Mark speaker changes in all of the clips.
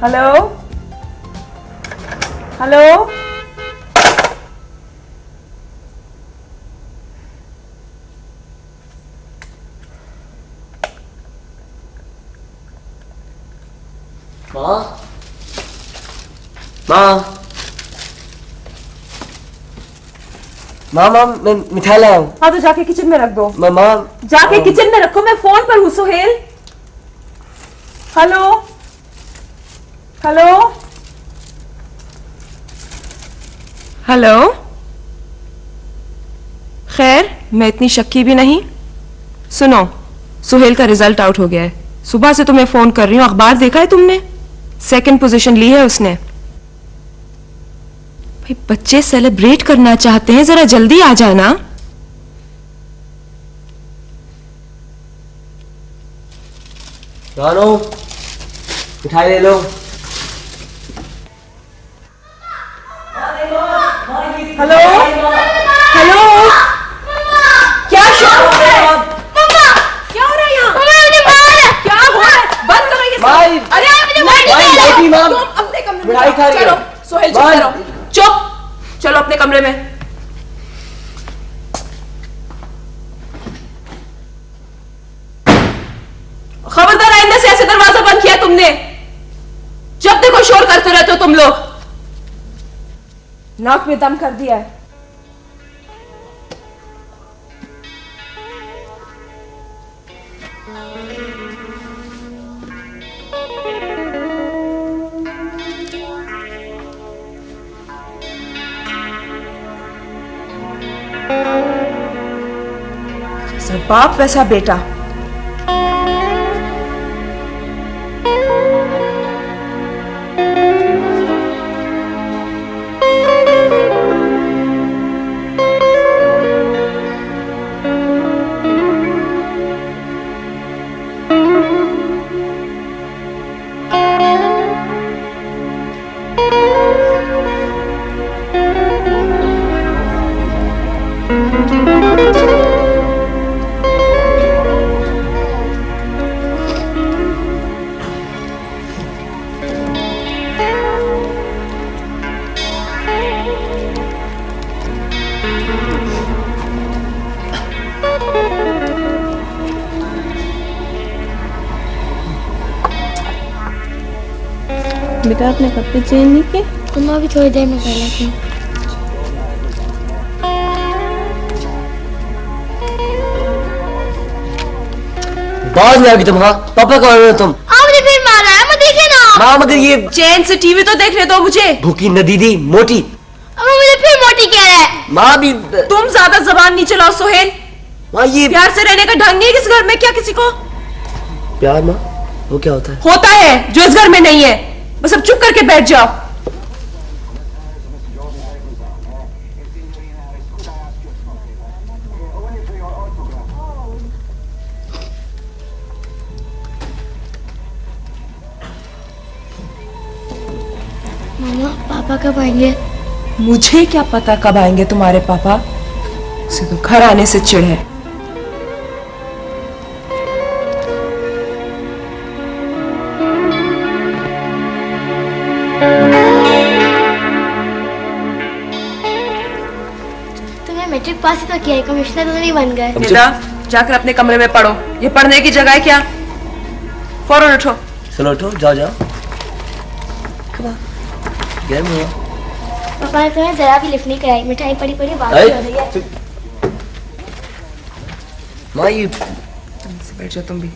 Speaker 1: Hello hello
Speaker 2: माँ माँ माँ माँ मैं मिठाई लाया हूँ।
Speaker 1: हाँ तो जाके किचन में रख दो।
Speaker 2: माँ
Speaker 1: जाके किचन में रखो, मैं फोन पर हूँ सुहेल। Hello hello hello. खैर मैं इतनी शक्की भी नहीं। सुनो, सुहेल का रिजल्ट आउट हो गया है। सुबह से तुम्हें फोन कर रही हूँ, अखबार देखा है तुमने? सेकंड पोजीशन ली है उसने। भाई बच्चे सेलिब्रेट करना चाहते हैं, जरा जल्दी आ जाना।
Speaker 2: रानो मिठाई ले लो।
Speaker 1: हेलो हेलो क्या शोर हो रहा है? क्या हो रहा है यहाँ? क्या हो रहा है? बंद करो ये सब। अरे तुम अपने कमरे में जाओ। चलो सोहेल चुप करो, चुप। चलो अपने कमरे में। खबरदार आइंदा से ऐसे दरवाजा बंद किया तुमने। जब देखो शोर करते रहते हो तुम लोग। नाक में दम कर दिया है। जैसा बाप वैसा बेटा।
Speaker 3: बेटा अपने कपड़े चेंज नहीं किए?
Speaker 4: तुम अभी थोड़ी देर में कर लेती।
Speaker 2: बाज में आ गई तुम। हाँ पापा कौन हो तुम?
Speaker 4: मुझे फिर मारा है, मुझे देखिए ना।
Speaker 2: माँ मगर ये
Speaker 1: चैन से टीवी तो देखने दो मुझे।
Speaker 2: भूखी न दीदी मोटी।
Speaker 4: अब मुझे फिर मोटी कह रहा है।
Speaker 2: माँ भी
Speaker 1: तुम ज्यादा जबान नहीं चलाओ सोहेल।
Speaker 2: माँ ये
Speaker 1: प्यार से रहने का ढंग नहीं है किस घर में। क्या किसी को
Speaker 2: प्यार माँ वो क्या होता है?
Speaker 1: होता है जो इस घर में नहीं है। बस अब चुप करके बैठ जाओ।
Speaker 4: मामा पापा कब आएंगे?
Speaker 1: मुझे क्या पता कब आएंगे तुम्हारे पापा। उसे तो घर आने से चिढ़ है।
Speaker 4: तुमने मैट्रिक पास ही तो किया है, कमिश्नर तो नहीं बन गए।
Speaker 1: बेटा जाकर अपने कमरे में पढ़ो। ये पढ़ने की जगह है क्या? फौरन उठो।
Speaker 2: चलो उठो जाओ जाओ। गर्म हुआ।
Speaker 4: पापा ने तुम्हें जरा भी लिफ्ट नहीं कराई। मिठाई पड़ी पड़ी बात हो रही है।
Speaker 2: माँ ये
Speaker 1: बैठ जाओ तुम भी।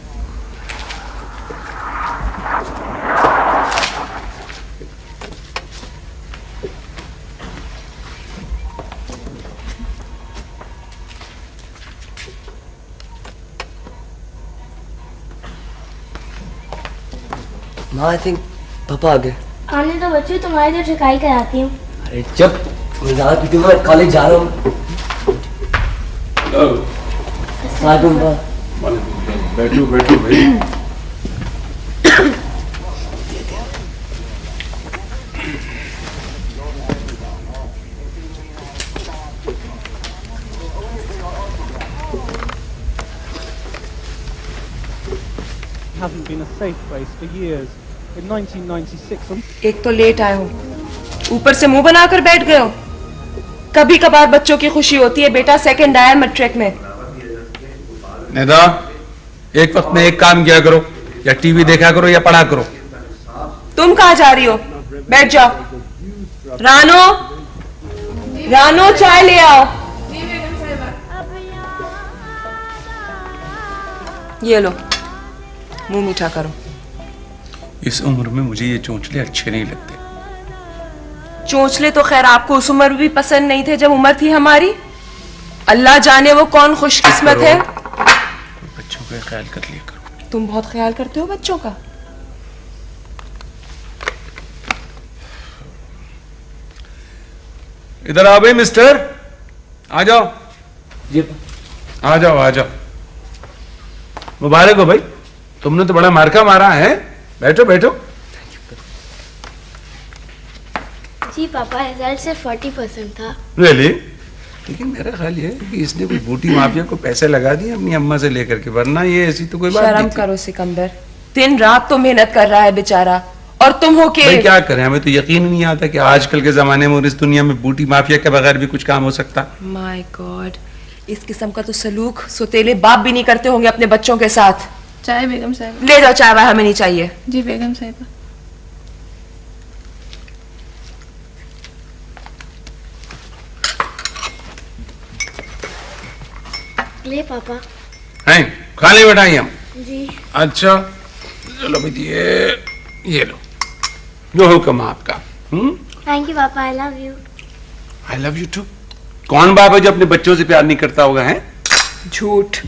Speaker 2: माँ आई थिंक पापा आ गए।
Speaker 4: आने तो बच्चों, तुम्हारी तो ठिकाई कराती हूँ।
Speaker 2: अरे जब मैं कॉलेज जा रहा हूँ।
Speaker 5: बैठो बैठो भाई।
Speaker 6: Hasn't been a safe place for years.
Speaker 1: एक तो लेट आए हो, ऊपर से मुंह बनाकर बैठ गए हो। कभी कभार बच्चों की खुशी होती है, बेटा सेकंड आया मैट्रिक में।
Speaker 5: निदा, एक वक्त में एक काम किया करो, या टीवी देखा करो या पढ़ा करो।
Speaker 1: तुम कहाँ जा रही हो? बैठ जाओ। रानो, रानो चाय ले आओ। ये लो, मुंह मीठा करो।
Speaker 5: इस उम्र में मुझे ये चोंचले अच्छे नहीं लगते।
Speaker 1: चोंचले तो खैर आपको उस उम्र भी पसंद नहीं थे जब उम्र थी हमारी। अल्लाह जाने वो कौन खुशकिस्मत है।
Speaker 5: बच्चों का ख्याल कर लिया करो।
Speaker 1: तुम बहुत ख्याल करते हो बच्चों का।
Speaker 5: इधर आओ भाई मिस्टर, आ जाओ।
Speaker 2: जी
Speaker 5: आ जाओ आ जाओ। मुबारक हो भाई, तुमने तो बड़ा मार्का मारा है। बैठो बैठो।
Speaker 4: जी पापा, रिजल्ट सिर्फ 40% था।
Speaker 5: रियली? लेकिन मेरा ख्याल ये है कि इसने कोई बूटी माफिया को पैसे लगा दिए अपनी अम्मा से लेकर के, वरना ये ऐसी तो कोई बात नहीं
Speaker 1: शर्म
Speaker 5: थी।
Speaker 1: करो सिकंदर, दिन रात तो मेहनत कर रहा है बेचारा, और तुम हो के।
Speaker 5: भाई क्या करें, हमें तो यकीन नहीं आता कि आजकल के जमाने में और इस दुनिया में बूटी माफिया के बगैर भी कुछ काम हो सकता।
Speaker 1: माय गॉड, इस किस्म का तो सलूक सोतेले बाप भी नहीं करते होंगे अपने बच्चों के साथ।
Speaker 3: चाय बेगम साहिबा।
Speaker 1: ले जाओ चाय, हमें नहीं चाहिए।
Speaker 3: जी बेगम साहिबा।
Speaker 4: ले पापा।
Speaker 5: हैं, खा ले बेटा हम।
Speaker 4: जी।
Speaker 5: अच्छा चलो भाई, ये लो, जो हुक्म आपका।
Speaker 4: थैंक यू पापा, I love you.
Speaker 5: I love you too. कौन बाप है जो अपने बच्चों से प्यार नहीं करता होगा? है
Speaker 1: झूठ।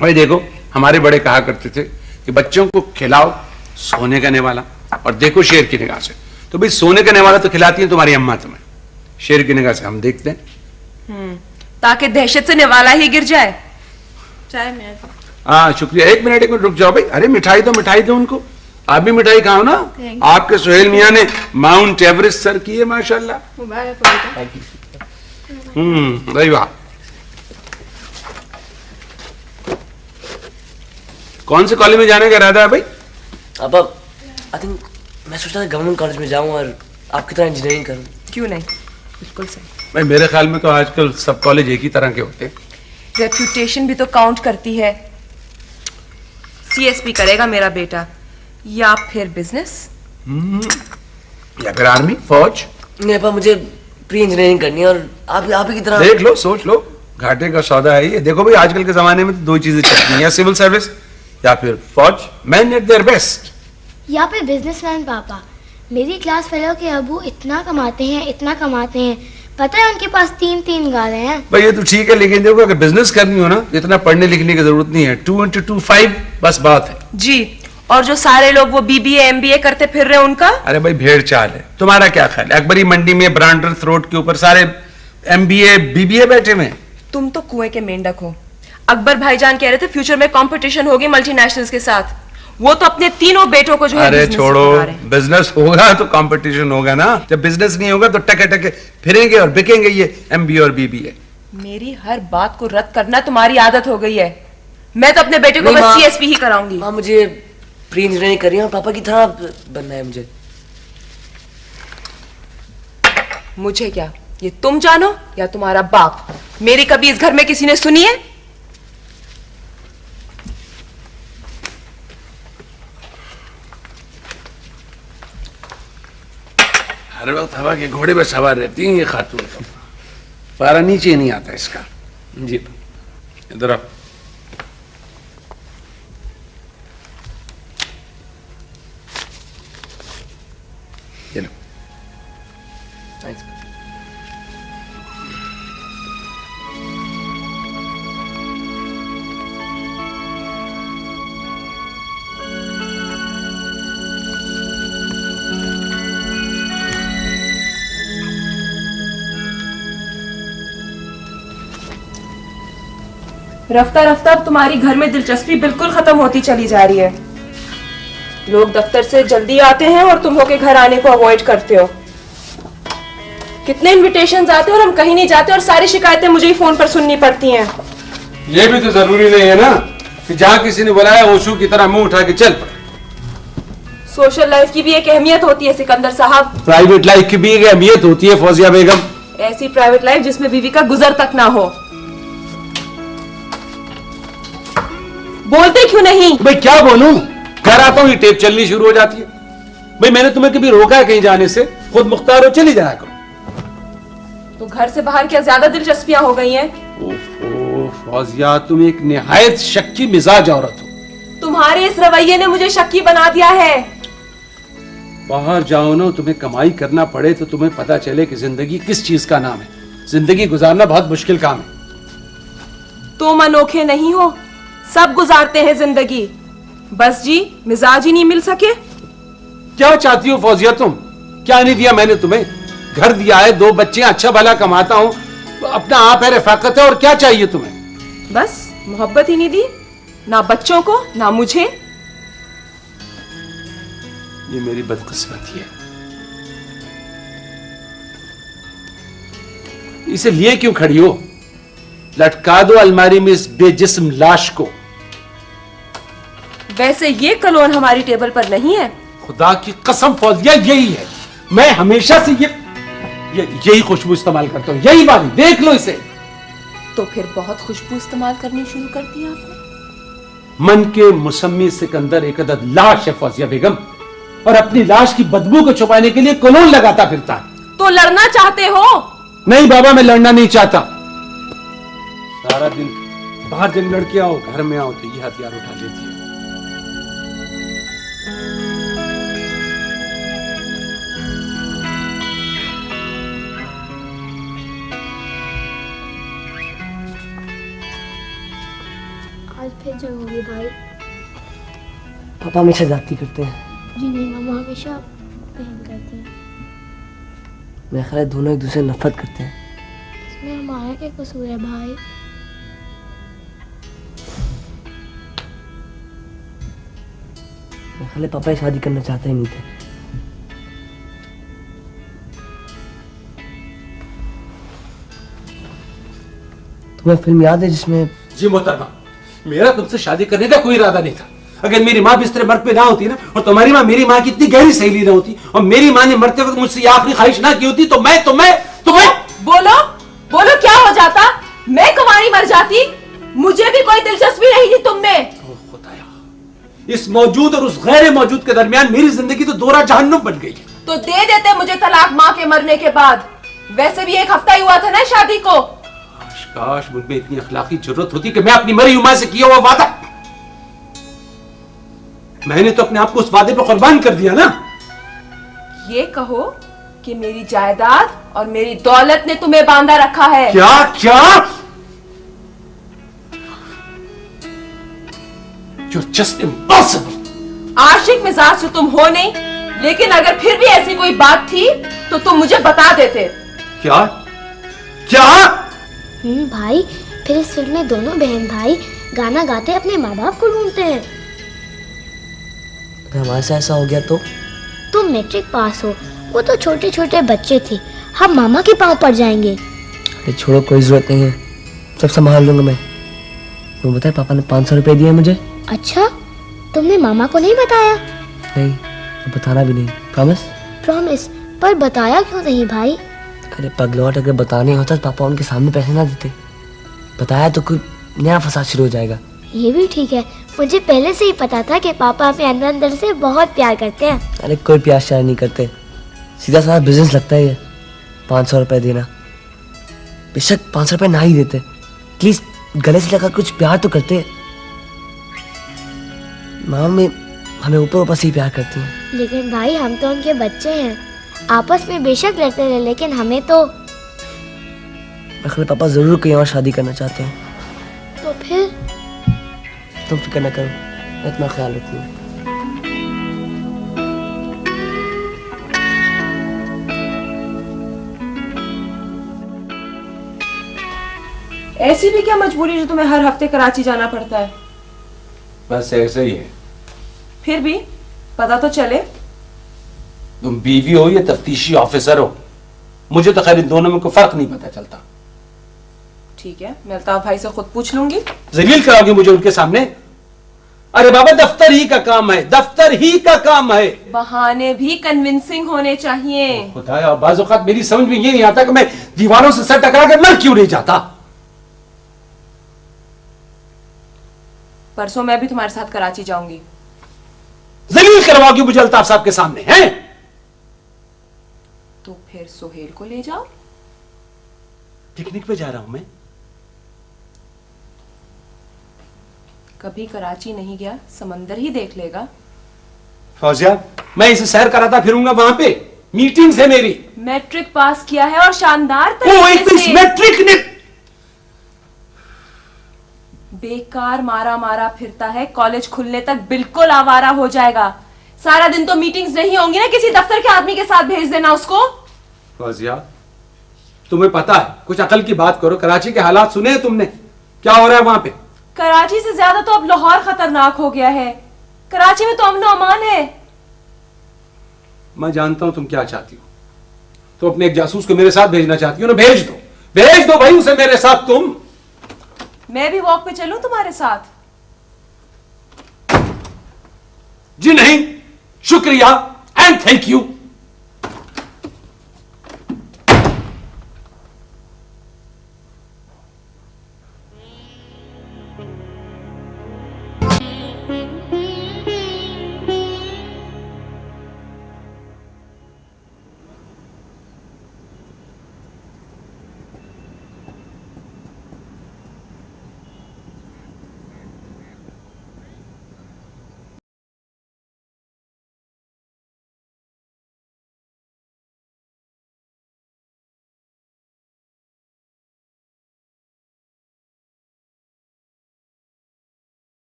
Speaker 5: भाई देखो, हमारे बड़े कहा करते थे कि बच्चों को खिलाओ सोने का निवाला, और देखो शेर की निगाह से। तो भाई सोने का निवाला तो खिलाती है तुम्हारी अम्मा तुम्हें, शेर की निगाह से हम देखते हैं।
Speaker 1: ताकि दहशत से निवाला ही गिर जाए।
Speaker 3: चाय में आ
Speaker 5: हाँ शुक्रिया। एक मिनट रुक जाओ भाई। अरे मिठाई दो उनको। आप भी मिठाई खाओ ना। आपके सोहेल मियाँ ने माउंट एवरेस्ट सर की है माशाल्लाह।
Speaker 3: मुबारक हो बेटा।
Speaker 5: भाई वाह। कौन से कॉलेज में जाने का इरादा है भाई?
Speaker 2: अब आई थिंक मैं सोचता था गवर्नमेंट कॉलेज में जाऊं और आपकी तरह इंजीनियरिंग करूं।
Speaker 1: क्यों नहीं, बिल्कुल सही।
Speaker 5: भाई मेरे ख्याल में तो आजकल सब कॉलेज एक ही तरह के होते हैं।
Speaker 1: रेप्यूटेशन भी तो काउंट करती है। सीएसपी करेगा मेरा बेटा, या फिर बिजनेस,
Speaker 5: या फिर आर्मी, फौज।
Speaker 2: नहीं पापा, मुझे प्री इंजीनियरिंग करनी है और आप ही की तरह।
Speaker 5: देख लो, सोच लो, घाटे का सौदा है ये। देखो भाई आजकल के जमाने में तो दो चीजें चलती हैं, या सिविल सर्विस या फिर फौज। Man eight their best.
Speaker 4: या फिर बिजनेसमैन पापा। मेरी क्लास फेलो के अबू इतना कमाते हैं, पता है उनके पास 3 गाड़े हैं।
Speaker 5: भाई ये तो ठीक है, लेकिन देखो अगर बिजनेस करनी हो ना, इतना पढ़ने लिखने की जरूरत नहीं है। 2 into 2 5 बस बात है
Speaker 1: जी। और जो सारे लोग वो बीबीए एमबीए करते फिर रहे उनका।
Speaker 5: अरे भाई भेड़ चाल है। तुम्हारा क्या ख्याल है, अकबरी मंडी में ब्रांडर थ्रोट के ऊपर सारे एमबीए बीबीए बैठे हुए हैं?
Speaker 1: तुम तो कुएं के मेंढक हो। अकबर भाईजान कह रहे थे फ्यूचर में कंपटीशन होगी मल्टीनेशनल्स के साथ। वो तो अपने तीनों बेटों को जो है
Speaker 5: अरे
Speaker 1: business
Speaker 5: छोड़ो,
Speaker 1: सिखा रहे हैं।
Speaker 5: बिजनेस होगा तो कंपटीशन होगा ना। जब बिजनेस नहीं होगा तो टके टके फिरेंगे और बिकेंगे ये एमबीए और बीबीए।
Speaker 1: मेरी हर बात को रद्द करना तुम्हारी आदत हो गई है। मैं तो अपने बेटे को
Speaker 2: नहीं,
Speaker 1: बस
Speaker 2: माँ।
Speaker 1: सीएसपी ही कराऊंगी।
Speaker 2: माँ मुझे प्री इंजीनियरिंग करनी है और पापा की तरह बनना है मुझे।
Speaker 1: मुझे क्या, ये तुम जानो या तुम्हारा बाप। मेरी कभी इस घर में किसी ने सुनी है?
Speaker 5: हर वक्त हवा के घोड़े पे सवार रहती हैं ये खातून। तो पारा नीचे नहीं आता इसका। जी इधर आओ। ये लो।
Speaker 1: रफ्ता रफ्ता अब तुम्हारी घर में दिलचस्पी बिल्कुल खत्म होती चली जा रही है। लोग दफ्तर से जल्दी आते हैं और तुम होके घर आने को अवॉइड करते हो। कितने इनविटेशंस आते हैं और हम कहीं नहीं जाते, और सारी शिकायतें मुझे ही फोन पर सुननी पड़ती हैं।
Speaker 5: ये भी तो जरूरी नहीं है ना कि जहां किसी ने बुलाया ओशू की तरह मुंह उठा के चल पड़े।
Speaker 1: सोशल लाइफ की भी एक अहमियत होती है सिकंदर साहब।
Speaker 5: प्राइवेट लाइफ की भी एक अहमियत होती है फौजिया बेगम।
Speaker 1: ऐसी प्राइवेट लाइफ जिसमें बीवी का गुजर तक ना हो। बोलते क्यों नहीं?
Speaker 5: भाई क्या बोलूं, घर आता हूं ये टेप चलनी शुरू हो जाती है। भाई मैंने तुम्हें कभी रोका है कहीं जाने से? खुद मुख्तार हो, चली जाया करो।
Speaker 1: तो घर से बाहर क्या ज्यादा दिलचस्पियां हो गई हैं?
Speaker 5: ओफो फौजिया, तुम एक निहायत शक्की मिजाज औरत हो।
Speaker 1: तुम्हारे इस रवैये ने मुझे शक्की बना दिया है।
Speaker 5: बाहर जाओ ना, तुम्हें कमाई करना पड़े तो तुम्हें पता चले कि जिंदगी किस चीज का नाम है। जिंदगी गुजारना बहुत मुश्किल काम है।
Speaker 1: तुम अनोखे नहीं हो, सब गुजारते हैं जिंदगी। बस जी मिजाज ही नहीं मिल सके।
Speaker 5: क्या चाहती हो फौजिया तुम? क्या नहीं दिया मैंने तुम्हें? घर दिया है, 2 बच्चे, अच्छा भला कमाता हूं, अपना आप है, रफाकत है, और क्या चाहिए तुम्हें?
Speaker 1: बस मोहब्बत ही नहीं दी, ना बच्चों को ना मुझे।
Speaker 5: ये मेरी बदकिस्मती है। इसे लिए क्यों खड़ी हो? लटका दो अलमारी में इस बेजिस्म लाश को।
Speaker 1: वैसे ये कलोन हमारी टेबल पर नहीं है।
Speaker 5: खुदा की कसम फौजिया, यही है। मैं हमेशा से यही खुशबू इस्तेमाल करता हूं, यही वाली, देख लो इसे।
Speaker 1: तो फिर बहुत खुशबू इस्तेमाल करनी शुरू कर दी आपने।
Speaker 5: मन के मुसम्मी सिकंदर एक अदद लाश है फौजिया बेगम, और अपनी लाश की बदबू को छुपाने के लिए कलोन लगाता फिरता है।
Speaker 1: तो लड़ना चाहते हो?
Speaker 5: नहीं बाबा, मैं लड़ना नहीं चाहता। सारा दिन बाहर जब लड़के आओ, घर में आओ तो ये हथियार उठा लेती है।
Speaker 4: आज फिर जरूरी भाई।
Speaker 2: पापा हमेशा जाती करते हैं।
Speaker 4: जी नहीं, मामा हमेशा बहन करते हैं।
Speaker 2: मेरा ख्याल है दोनों एक दूसरे से नफरत करते हैं।
Speaker 4: इसमें हमारा क्या कसूर है भाई?
Speaker 2: मेरा ख्याल है पापा ये शादी करना चाहते ही नहीं थे। तुम्हें फिल्म याद है जिसमें?
Speaker 5: जी मोहतरमा, मेरा तुमसे शादी करने का कोई इरादा नहीं था। अगर मेरी माँ बिस्तर मर्द पे ना होती ना, और तुम्हारी माँ मेरी माँ की इतनी गहरी सहेली ना होती, और मेरी माँ ने मरते वक्त मुझसे ये आखिरी ख्वाहिश ना की होती, तो मैं
Speaker 1: बोलो बोलो, क्या हो जाता? मैं कुंवारी मर जाती? मुझे भी कोई दिलचस्पी नहीं थी तुम में।
Speaker 5: खुदाया, इस मौजूद और उस गैर मौजूद के दरमियान मेरी जिंदगी तो दोहरा जहन्नुम बन गई है।
Speaker 1: तो दे देते मुझे तलाक माँ के मरने के बाद। वैसे भी 1 हफ्ता ही हुआ था ना शादी को।
Speaker 5: काश मुझ में इतनी अखलाकी जरूरत होती कि मैं अपनी मरी हुई मां से किया हुआ वादा, मैंने तो अपने आप को उस वादे पर कुर्बान कर दिया ना।
Speaker 1: ये कहो कि मेरी जायदाद और मेरी दौलत ने तुम्हें बांधा रखा है।
Speaker 5: क्या क्या? You're just impossible।
Speaker 1: आशिक मिजाज से तुम हो नहीं, लेकिन अगर फिर भी ऐसी कोई बात थी तो तुम मुझे बता देते।
Speaker 5: क्या क्या?
Speaker 4: भाई, फिर इस फिल्म में दोनों बहन भाई गाना गाते अपने माँ बाप को ढूंढते हैं।
Speaker 2: अगर हमारे साथ ऐसा हो गया तो?
Speaker 4: तुम मैट्रिक पास हो, वो तो छोटे छोटे बच्चे थे, हम मामा के पाँव पड़ जाएंगे।
Speaker 2: अरे छोड़ो, कोई जरूरत नहीं है, सब संभाल लूंगा मैं। तुम बताए पापा ने 500 रुपए दिए मुझे।
Speaker 4: अच्छा, तुमने मामा को नहीं बताया?
Speaker 2: नहीं, अब बताना भी नहीं। प्रॉमिस?
Speaker 4: प्रॉमिस, पर बताया क्यों नहीं भाई?
Speaker 2: अरे पगलौट, अगर बताने होता तो पापा उनके सामने पैसे ना देते। बताया तो कोई नया फसाद शुरू हो जाएगा।
Speaker 4: ये भी ठीक है, मुझे पहले से ही पता था कि पापा हमें अंदर अंदर से बहुत प्यार करते हैं।
Speaker 2: अरे कोई प्यार श्यार नहीं करते, सीधा साधा बिजनेस लगता है ये। 500 रुपए देना, बेशक 500 रुपए ना ही देते, प्लीज गले से लगा कुछ प्यार तो करते। मामा हमें ऊपर ऊपर से ही प्यार करती हैं।
Speaker 4: लेकिन भाई, हम तो उनके बच्चे हैं, आपस में बेशक लड़ते रहे, लेकिन हमें तो।
Speaker 2: पापा जरूर कहीं और शादी करना चाहते हैं।
Speaker 4: तो फिर?
Speaker 2: तुम फिक्र न करो, मैं इतना ख्याल रखती हूँ।
Speaker 1: ऐसी भी क्या मजबूरी जो तुम्हें हर हफ्ते कराची जाना पड़ता है?
Speaker 5: बस ऐसे ही है।
Speaker 1: फिर भी पता तो चले।
Speaker 5: तुम बीवी हो या तफ्तीशी ऑफिसर हो, मुझे तो खैर इन दोनों में कोई फर्क नहीं पता चलता।
Speaker 1: ठीक है, मैं अल्ताफ भाई से खुद पूछ लूंगी।
Speaker 5: जलील कराओगे मुझे उनके सामने? अरे रे बाबा, दफ्तर ही का काम है, दफ्तर ही का काम है।
Speaker 1: बहाने भी कन्विंसिंग होने चाहिए।
Speaker 5: खुदाया, बाज़ औक़ात मेरी समझ में ये नहीं आता कि मैं दीवारों से सर टकरा कर मर क्यों नहीं जाता।
Speaker 1: परसों मैं भी तुम्हारे साथ कराची जाऊंगी।
Speaker 5: जलील करवाओगी मुझे अल्ताफ साहब के सामने, हैं?
Speaker 1: तो फिर सोहेल को ले जाओ।
Speaker 5: पिकनिक पे जा रहा हूं मैं।
Speaker 1: कभी कराची नहीं गया, समंदर ही देख लेगा।
Speaker 5: फौजिया, मैं इसे सैर कराता फिरूंगा, वहां पे मीटिंग्स है मेरी।
Speaker 1: मैट्रिक पास किया है और शानदार
Speaker 5: ओ,
Speaker 1: तरीके से।
Speaker 5: मैट्रिक ने
Speaker 1: बेकार मारा मारा फिरता है, कॉलेज खुलने तक बिल्कुल आवारा हो जाएगा। सारा दिन तो मीटिंग्स नहीं होंगी ना, किसी दफ्तर के आदमी के साथ भेज देना उसको।
Speaker 5: फौजिया, तुम्हें पता है, कुछ अकल की बात करो। कराची के हालात सुने हैं तुमने, क्या हो रहा है वहां पे?
Speaker 1: कराची से ज्यादा तो अब लाहौर खतरनाक हो गया है। कराची में तो अमन और अमान है।
Speaker 5: मैं जानता हूं तुम क्या चाहती हो। तो अपने एक जासूस को मेरे साथ भेजना चाहती हो ना, भेज दो भाई उसे मेरे साथ। तुम,
Speaker 1: मैं भी वॉक पे चलूं तुम्हारे साथ?
Speaker 5: जी नहीं, शुक्रिया एंड थैंक यू।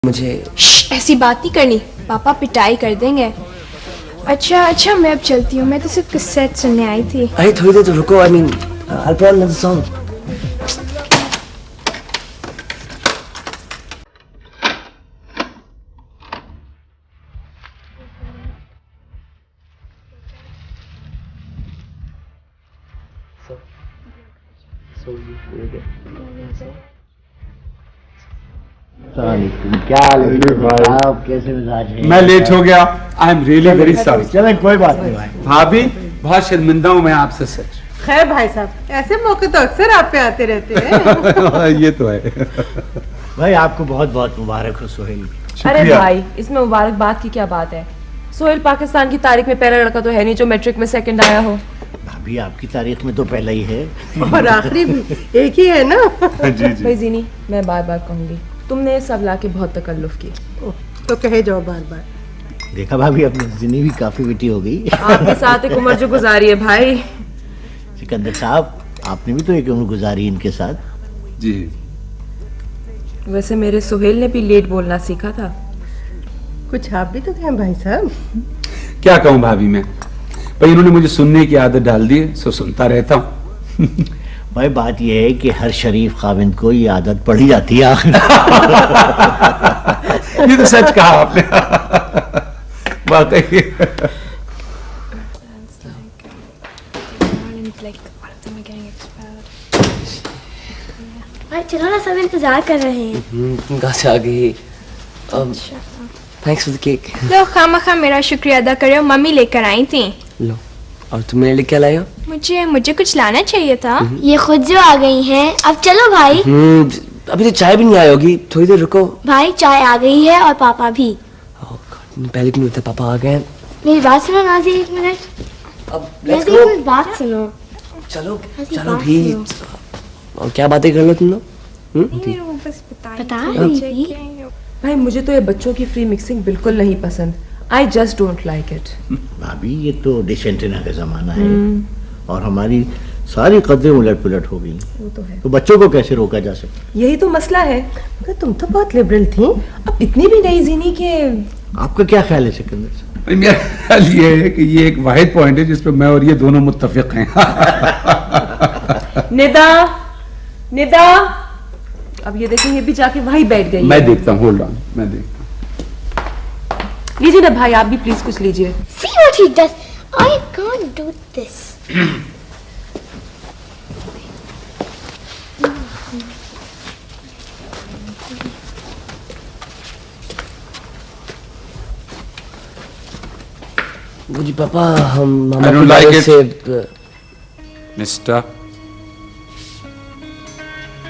Speaker 2: मुझे
Speaker 3: ऐसी बात नहीं करनी, पापा पिटाई कर देंगे। अच्छा मैं अब चलती हूँ, मैं तो सिर्फ कैसेट सुनने आई थी।
Speaker 2: अरे थोड़ी देर तो रुको। I mean I'll put on another song.
Speaker 6: क्या आप कैसे मिजाज हैं?
Speaker 5: मैं लेट हो गया, I am really very sorry.
Speaker 6: चलें कोई बात नहीं भाई।
Speaker 5: भाभी, बहुत शर्मिंदा हूं मैं आपसे, सच।
Speaker 7: खैर भाई साहब, ऐसे मौके तो अक्सर आप पे आते रहते हैं।
Speaker 5: ये तो है।
Speaker 6: भाई आपको बहुत बहुत मुबारक हो सोहेल।
Speaker 1: अरे भाई, इसमें मुबारकबाद की क्या बात है? सोहेल पाकिस्तान की तारीख में पहला लड़का तो है नहीं जो मैट्रिक में सेकंड आया हो।
Speaker 6: भाभी आपकी तारीख में तो पहला ही है
Speaker 7: और आखिरी भी एक ही है ना।
Speaker 1: भाई जीनी, मैं बार बार कहूंगी, तुमने सब लाके बहुत तकल्लुफ की।
Speaker 7: तो कहे जाओ बार बार।
Speaker 6: देखा भाभी, अपनी जिनी भी काफी बेटी हो गई।
Speaker 1: आपके साथ एक उम्र जो गुजारी है भाई।
Speaker 6: सिकंदर साहब, आपने भी तो एक उम्र गुजारी इनके साथ।
Speaker 5: जी।
Speaker 1: वैसे मेरे सोहेल ने भी लेट बोलना सीखा था।
Speaker 7: कुछ आप भी तो कहें भाई साहब।
Speaker 5: क्या कहूं भाभी मैं, पर इन्होंने मुझे सुनने की आदत डाल दी है, सो सुनता रहता हूं।
Speaker 6: भाई बात यह है कि हर शरीफ खाविंद को ये आदत पड़ी जाती है।
Speaker 5: ये तो सच कहा आपने। वाकई।
Speaker 4: भाई चलो ना, सब इंतजार कर रहे हैं।
Speaker 2: कहाँ से आ गई? Thanks for the cake.
Speaker 3: लो खामखा मेरा शुक्रिया अदा करो, मम्मी लेकर आई थी।
Speaker 2: लो, और तुम मेरे लिए क्या लाई हो?
Speaker 3: मुझे कुछ लाना चाहिए था।
Speaker 4: ये खुद जो आ गई हैं। अब चलो भाई।
Speaker 2: अभी तो चाय भी नहीं आई होगी, थोड़ी देर रुको।
Speaker 4: भाई चाय आ गई है और पापा भी।
Speaker 2: Oh God. पहले क्यों थे? पापा आ गए हैं।
Speaker 4: मेरी बात सुनो नाजी, एक मिनट।
Speaker 2: अब लेट्स
Speaker 4: नाजी
Speaker 2: गो।
Speaker 4: कुछ बात सुनो।
Speaker 2: चलो
Speaker 4: नाज़ी,
Speaker 2: चलो
Speaker 4: बात
Speaker 2: भी।
Speaker 4: सुनो।
Speaker 2: और क्या बातें कर लो तुम लोग?
Speaker 4: बता रही थी।
Speaker 1: भाई मुझे तो ये बच्चों की फ्री मिक्सिंग बिल्कुल नहीं पसंद। I just don't like it.
Speaker 6: भाभी ये तो डिश एंटीना का जमाना है और हमारी सारी कदरें उलट पुलट हो गई।
Speaker 1: वो तो है।
Speaker 6: तो बच्चों को कैसे रोका जा सकता?
Speaker 1: यही तो मसला है। मगर तुम तो बहुत लिबरल थी, अब इतनी भी नहीं जीनी कि।
Speaker 6: आपका क्या ख्याल है सिकंदर साहब?
Speaker 5: भाई मेरा ख्याल ये है कि ये एक वाहिद पॉइंट है जिस पे मैं और ये दोनों मुत्तफिक हैं।
Speaker 1: निदा, निदा, अब ये देखें ये भी जाके वहीं बैठ गई।
Speaker 5: मैं देखता हूँ, होल्ड ऑन, मैं देखता हूँ।
Speaker 1: लीजिए ना भाई, आप भी प्लीज कुछ लीजिए।
Speaker 4: See what he does. I can't do this.
Speaker 2: जी पापा, हम
Speaker 5: I don't like it.
Speaker 2: से
Speaker 5: मिस्टर,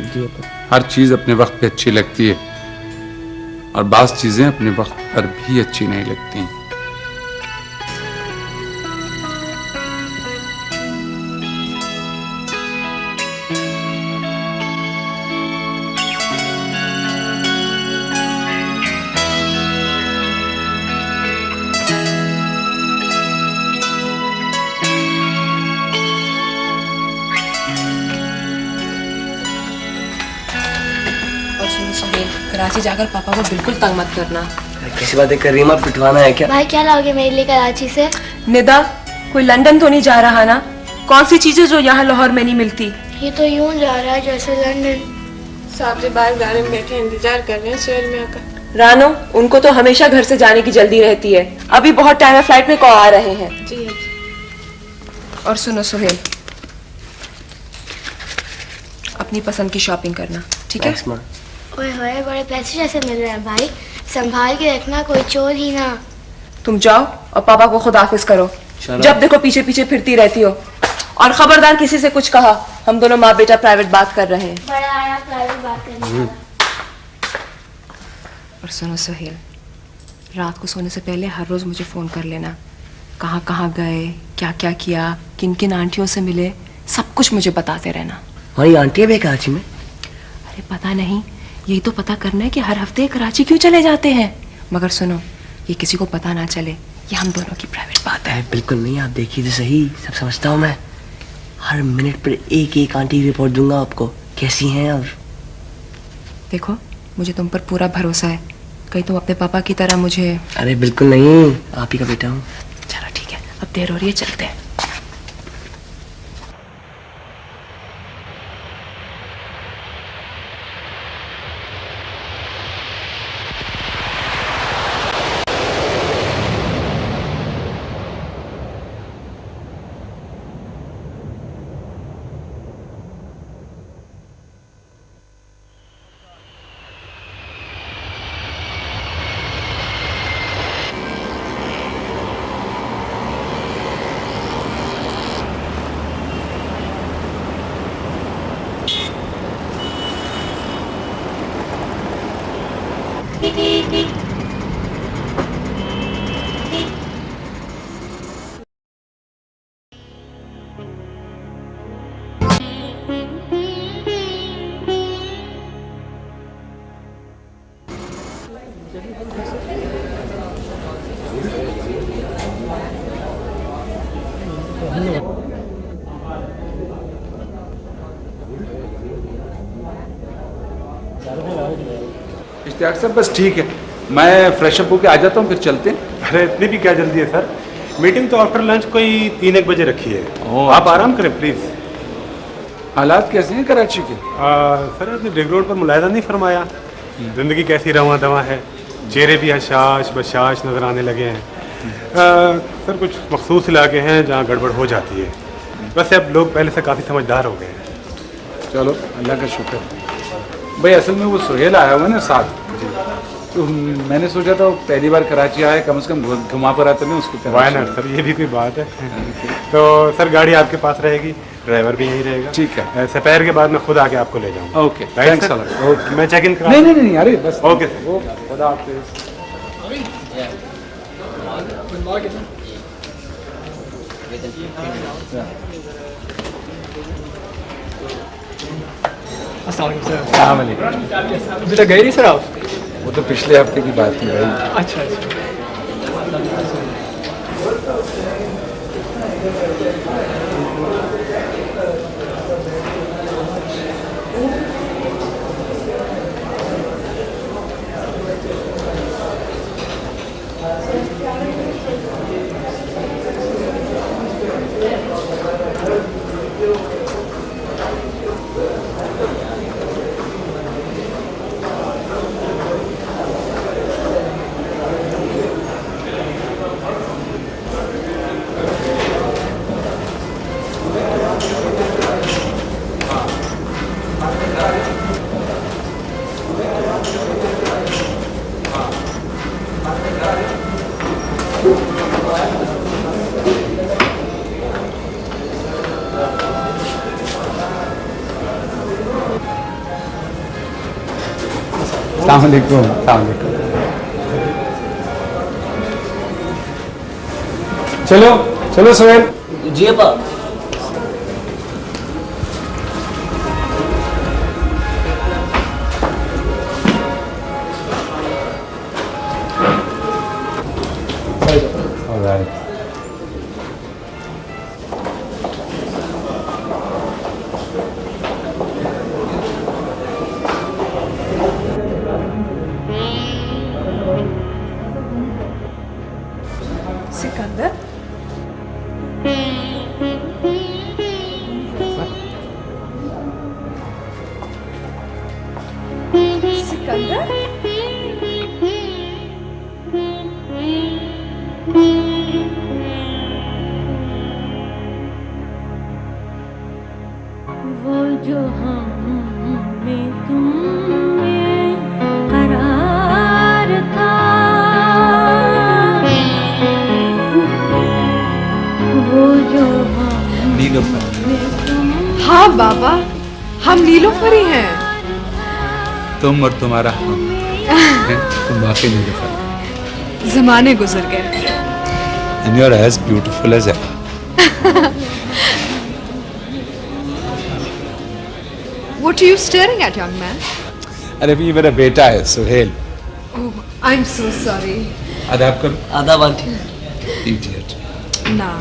Speaker 2: जी पापा।
Speaker 5: हर चीज अपने वक्त पे अच्छी लगती है और बाज़ चीजें अपने वक्त पर भी अच्छी नहीं लगती।
Speaker 1: और सुनो सुहेल, कराची जाकर पापा को बिल्कुल तंग मत करना।
Speaker 2: कैसी बातें कर रही हैं? आप पिटवाना है क्या?
Speaker 4: भाई क्या लाओगे मेरे लिए कराची से?
Speaker 1: निदा, कोई लंदन तो नहीं जा रहा ना? कौन सी चीजें जो यहाँ लाहौर में नहीं मिलती?
Speaker 4: ये तो यूं जा रहा है जैसे लंदन।
Speaker 3: साहब से बाहर गाड़ी में बैठे इंतजार कर रहे हैं सुहेल में आकर।
Speaker 1: रानो, उनको तो हमेशा घर से जाने की जल्दी रहती है। अभी बहुत टाइम है, फ्लाइट में कौ आ रहे हैं।
Speaker 3: जी
Speaker 1: और सुनो सुहेल, अपनी पसंद की शॉपिंग करना, ठीक है?
Speaker 2: Thanks, माँ।
Speaker 4: ओए होए, बड़े पैसे जैसे मिल रहे हैं भाई। संभाल के रखना, कोई चोर ही ना।
Speaker 1: तुम जाओ और पापा को खुदाफिज करो।
Speaker 2: चलो।
Speaker 1: जब देखो पीछे पीछे फिरती रहती हो। और खबरदार किसी से कुछ कहा, हम दोनों माँ बेटा प्राइवेट बात कर रहे हैं।
Speaker 4: बड़ा आया प्राइवेट बात करने।
Speaker 1: और सुनो सुहेल, रात को सोने से पहले हर रोज मुझे फोन कर लेना। कहाँ कहाँ गए, क्या क्या किया, किन किन आंटियों से मिले, सब कुछ मुझे बताते रहना।
Speaker 2: हमारी आंटी है भी कराची में?
Speaker 1: अरे पता नहीं, यही तो पता करना है कि हर हफ्ते कराची क्यों चले जाते हैं। मगर सुनो, ये किसी को पता ना चले, ये हम दोनों की प्राइवेट बात है।
Speaker 2: बिल्कुल नहीं, आप देखिए तो सही, सब समझता हूँ मैं। हर मिनट पर एक एक आंटी की रिपोर्ट दूंगा आपको, कैसी हैं। और
Speaker 1: देखो, मुझे तुम पर पूरा भरोसा है, कहीं तुम अपने पापा की तरह मुझे।
Speaker 2: अरे बिल्कुल नहीं, आप ही का बेटा हूँ।
Speaker 1: चलो ठीक है, अब देर हो रही है, चलते हैं।
Speaker 5: इश्तियाक साहब बस ठीक है, मैं फ्रेश अप होके आ जाता हूँ, फिर चलते हैं।
Speaker 8: अरे इतनी भी क्या जल्दी है सर? मीटिंग तो आफ्टर लंच कोई 3-1 बजे रखी है।
Speaker 5: ओह,
Speaker 8: आप
Speaker 5: अच्छा।
Speaker 8: आराम करें प्लीज।
Speaker 5: हालात कैसे हैं कराची के?
Speaker 8: सर आपने रिंग रोड पर मुलायदा नहीं फरमाया? जिंदगी कैसी रवा दवा है, चेहरे भी हशाश बशाश नजर आने लगे हैं। सर कुछ मखसूस इलाके हैं जहाँ गड़बड़ हो जाती है। वैसे अब लोग पहले से काफ़ी समझदार हो गए हैं।
Speaker 5: चलो अल्लाह का शुक्र। भाई असल में वो सुहेल आया हुआ है ना साथ, तो मैंने सोचा था वो पहली बार कराची आया, कम से कम घुमा पर आता नहीं उसको।
Speaker 8: वाह ना सर, ये भी कोई बात है। तो सर गाड़ी आपके पास रहेगी, ड्राइवर भी यहीं रहेगा।
Speaker 5: ठीक है।
Speaker 8: दोपहर के बाद मैं खुद आके आपको ले जाऊँगा।
Speaker 5: Okay, thanks a lot.
Speaker 8: Okay, मैं चेक इन करा।
Speaker 5: नहीं नहीं नहीं, अरे बस
Speaker 8: ओके सर।
Speaker 5: खुदा हाफिज़।
Speaker 9: बेटा गए नहीं सर आप?
Speaker 10: वो तो पिछले हफ्ते की बात थी भाई।
Speaker 9: अच्छा अच्छा।
Speaker 10: अस्सलाम वालेकुम। अस्सलाम वालेकुम। चलो चलो सोहेल।
Speaker 2: जी अपा।
Speaker 10: ऑलराइट।
Speaker 1: सिकंदर, सिकंदर,
Speaker 11: वो जो हम में तुम में करार था, वो जो हम
Speaker 10: नीलोफर।
Speaker 1: हाँ बाबा, हम नीलोफर ही हैं।
Speaker 10: तुम और तुम्हारा हम हैं? तुम वाकई नीलोफर।
Speaker 1: जमाने गुजर गए।
Speaker 10: And you're as beautiful as ever.
Speaker 1: What are you staring at, young man?
Speaker 10: अरे भी मेरा बेटा है Suhail.
Speaker 1: Oh, I'm so sorry.
Speaker 10: आदाब करो।
Speaker 2: आदाब आंटी।
Speaker 10: Idiot.
Speaker 1: ना,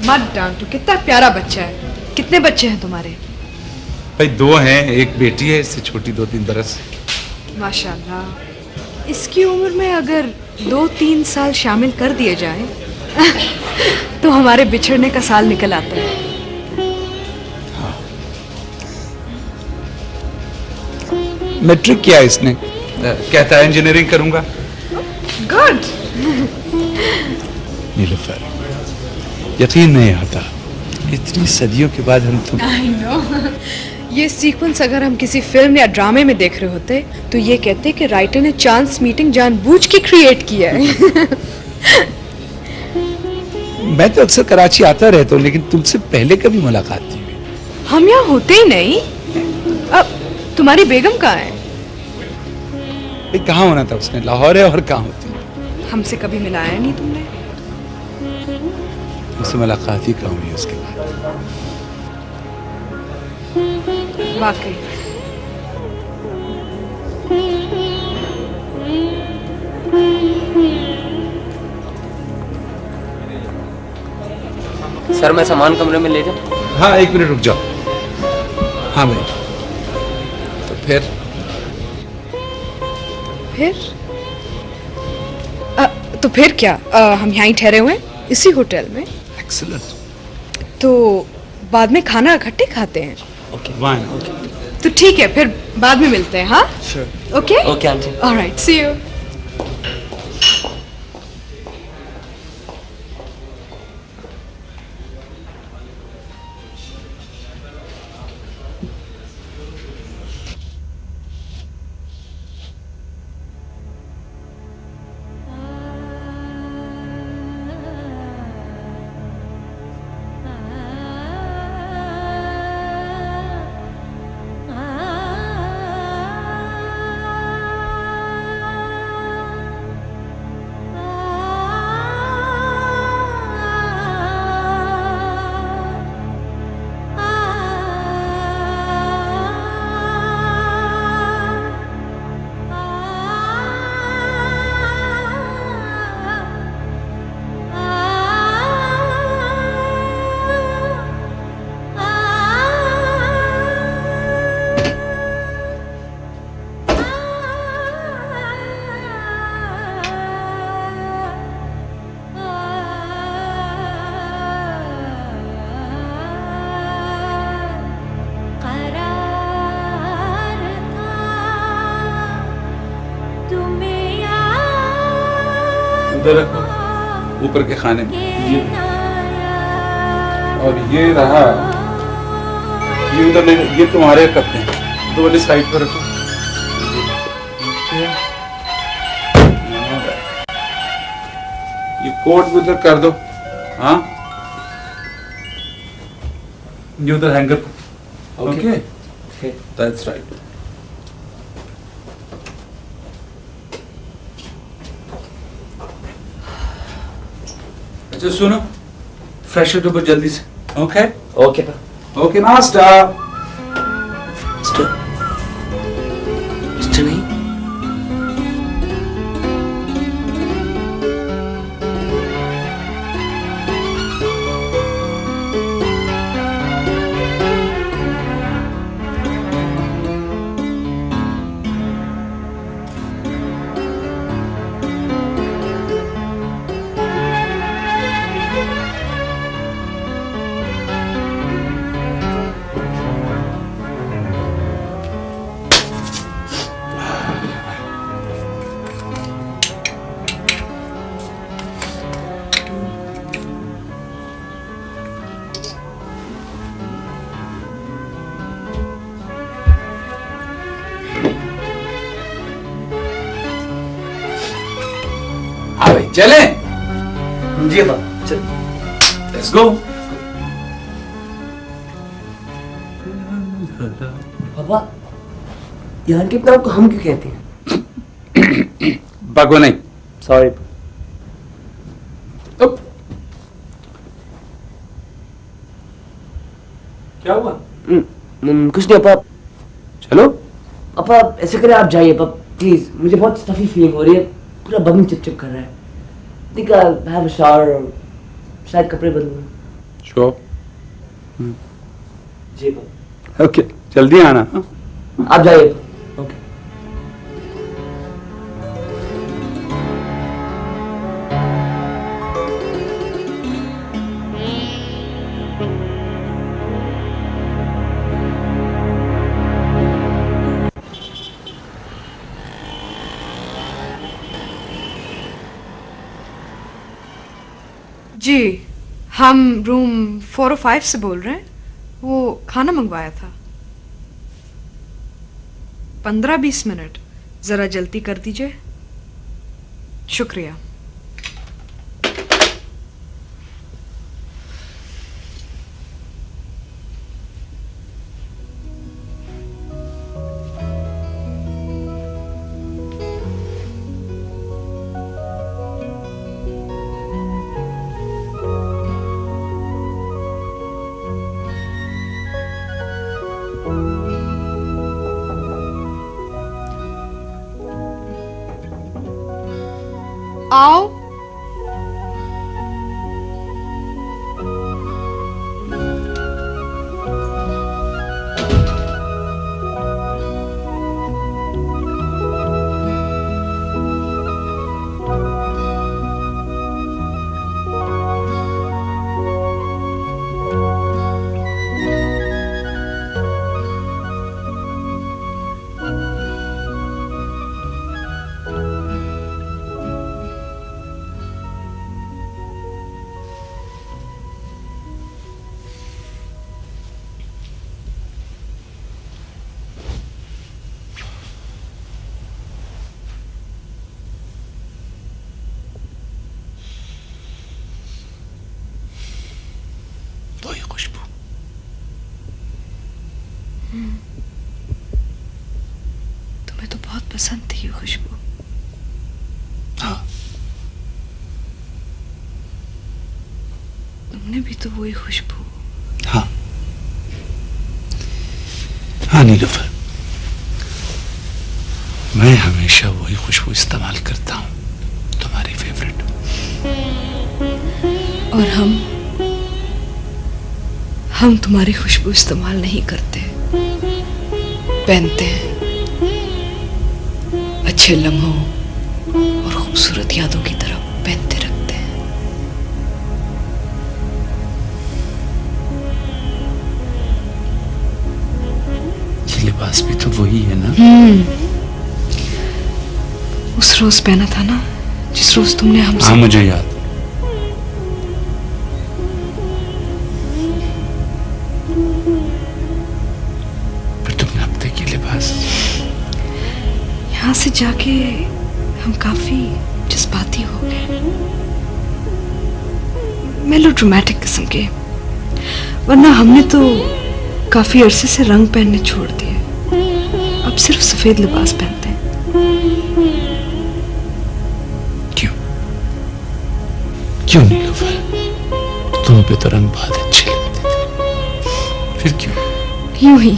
Speaker 1: मत डांटो, कितना प्यारा बच्चा है। कितने बच्चे हैं तुम्हारे?
Speaker 10: भाई 2 हैं, एक बेटी है, इससे छोटी 2-3 बरस।
Speaker 1: माशाल्लाह, इसकी उम्र में अगर 2-3 साल शामिल कर दिए जाएं, तो हमारे बिछड़ने का साल निकल आता है।
Speaker 10: मैट्रिक किया इसने, कहता है इंजीनियरिंग करूंगा।
Speaker 1: गुड।
Speaker 10: नीलोफर, यकीन नहीं आता इतनी सदियों के बाद हम तुम।
Speaker 1: I know. ये सीक्वेंस अगर हम किसी फिल्म या ड्रामे में देख रहे होते तो ये कहते कि राइटर ने चांस मीटिंग जानबूझ के क्रिएट किया है।
Speaker 10: मैं तो अक्सर कराची आता रहता हूँ, लेकिन तुमसे पहले कभी मुलाकात नहीं हुई।
Speaker 1: हम यहाँ होते ही नहीं। अब तुम्हारी बेगम कहाँ है?
Speaker 10: भाई कहाँ होना था उसने, लाहौर है, और कहाँ होती।
Speaker 1: हमसे कभी मिलाया नहीं तुमने।
Speaker 10: उससे मुलाकात ही कहाँ हुई उसके बाद।
Speaker 1: वाकई।
Speaker 2: सर मैं सामान कमरे में ले जाऊं?
Speaker 10: हाँ 1 मिनट रुक जाओ। हाँ भाई, तो फिर
Speaker 1: तो फिर क्या? हम यहाँ ही ठहरे हुए हैं इसी होटल में।
Speaker 10: एक्सीलेंट।
Speaker 1: तो बाद में खाना इकट्ठे खाते हैं।
Speaker 10: ओके वाइन।
Speaker 1: तो ठीक है, फिर बाद में मिलते हैं। हाँ
Speaker 2: sure.
Speaker 1: Okay
Speaker 2: okay aunty.
Speaker 1: Alright, see you.
Speaker 10: उधर रखो, ऊपर के खाने में। और ये रहा, ये उधर ले, ये तुम्हारे कपड़े हैं, तो वाले साइड पर रखो। ये कोट भी उधर कर दो। हाँ, ये उधर हैंगर। Okay, that's right. अच्छा सुनो, फ्रेश हो जाओ जल्दी से। Okay
Speaker 2: okay
Speaker 10: okay master.
Speaker 2: Mister नहीं,
Speaker 10: हाँ भाई चले।
Speaker 2: जी पापा, चल।
Speaker 10: Let's go.
Speaker 2: पापा, यहाँ के नाम को हम क्यों कहते हैं?
Speaker 10: बगो नहीं।
Speaker 2: सॉरी।
Speaker 10: क्या हुआ?
Speaker 2: कुछ नहीं पापा।
Speaker 10: चलो
Speaker 2: पापा ऐसे करें, आप जाइए पापा प्लीज, मुझे बहुत स्टफी फीलिंग हो रही है, पूरा बदन चिपचिप कर रहा है। think I'll have a shower और शायद कपड़े बदलूं।
Speaker 10: श्योर।
Speaker 2: जी पापा।
Speaker 10: ओके, जल्दी आना।
Speaker 2: आप जाइए। ओके।
Speaker 1: जी, हम रूम 405 से बोल रहे हैं। वो खाना मंगवाया था। 15-20 मिनट, जरा जल्दी कर दीजिए। शुक्रिया। आओ।
Speaker 10: वही खुशबू।
Speaker 1: तुम्हें तो बहुत पसंद थी ये खुशबू।
Speaker 10: हाँ,
Speaker 1: तुमने भी तो वही खुशबू।
Speaker 10: हाँ हाँ नीलूफर, मैं हमेशा वही खुशबू इस्तेमाल करता हूँ, तुम्हारी फेवरेट।
Speaker 1: और हम तुम्हारी खुशबू इस्तेमाल नहीं करते, पहनते हैं। अच्छे लम्हों और खूबसूरत यादों की तरह पहनते रखते हैं।
Speaker 10: ये लिबास भी तो वही है ना?
Speaker 1: उस रोज पहना था ना जिस रोज तुमने हमसे।
Speaker 5: हाँ मुझे याद। फिर तुमने हफ्ते के लिबास।
Speaker 1: यहाँ से जाके हम काफी जज्बाती हो गए, मेलोड्रामेटिक किस्म के। वरना हमने तो काफी अरसे से रंग पहनने छोड़ दिए, अब सिर्फ सफेद लिबास पहनते हैं।
Speaker 5: क्यों नीलूफर? तुम पे तो रंग बहुत अच्छे लगते थे, फिर क्यों?
Speaker 1: यूं ही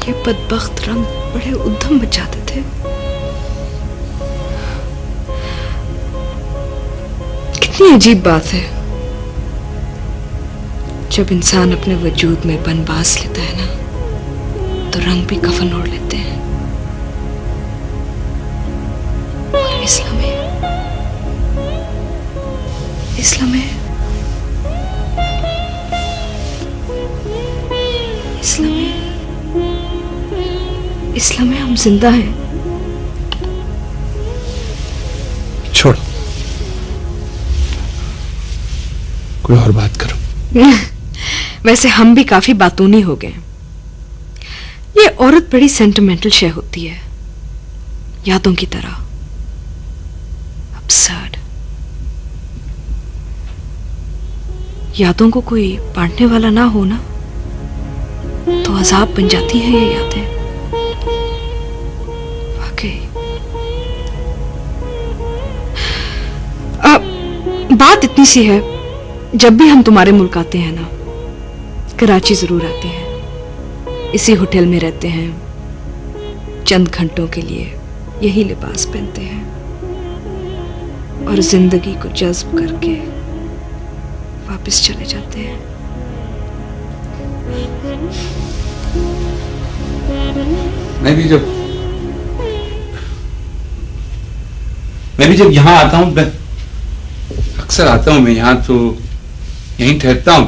Speaker 1: ये बदबख्त रंग बड़े उद्यम बचाते थे। कितनी अजीब बात है, जब इंसान अपने वजूद में बनबास लेता है ना, तो रंग भी कफन ओढ़ लेते हैं। और इस्लाम में इस्लाम में इस्लाम में इस्लाम में हम जिंदा हैं।
Speaker 5: छोड़ो, कोई और बात करो।
Speaker 1: वैसे हम भी काफी बातूनी हो गए। ये औरत बड़ी सेंटिमेंटल शय होती है, यादों की तरह अब्सर्ड। यादों को कोई बांटने वाला ना हो ना, तो अजाब बन जाती हैं ये यादें। वाकई बात इतनी सी है, जब भी हम तुम्हारे मुल्क आते हैं ना, कराची जरूर आते हैं, इसी होटल में रहते हैं, चंद घंटों के लिए यही लिबास पहनते हैं और जिंदगी को जज्ब करके वापस चले जाते हैं।
Speaker 5: मैं भी जब यहाँ आता हूँ, अक्सर आता हूँ मैं यहाँ, तो यहीं ठहरता हूँ।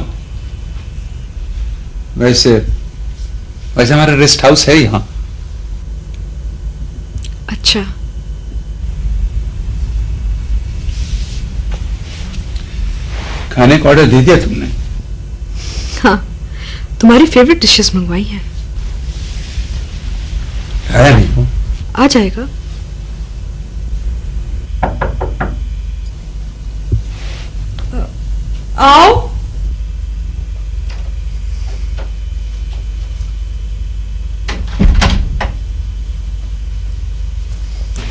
Speaker 5: वैसे हमारा रेस्ट हाउस है यहाँ।
Speaker 1: अच्छा,
Speaker 5: खाने का ऑर्डर दे दिया तुमने?
Speaker 1: हाँ, तुम्हारी फेवरेट डिशेस मंगवाई हैं।
Speaker 5: आया नहीं वो?
Speaker 1: आ जाएगा। आओ।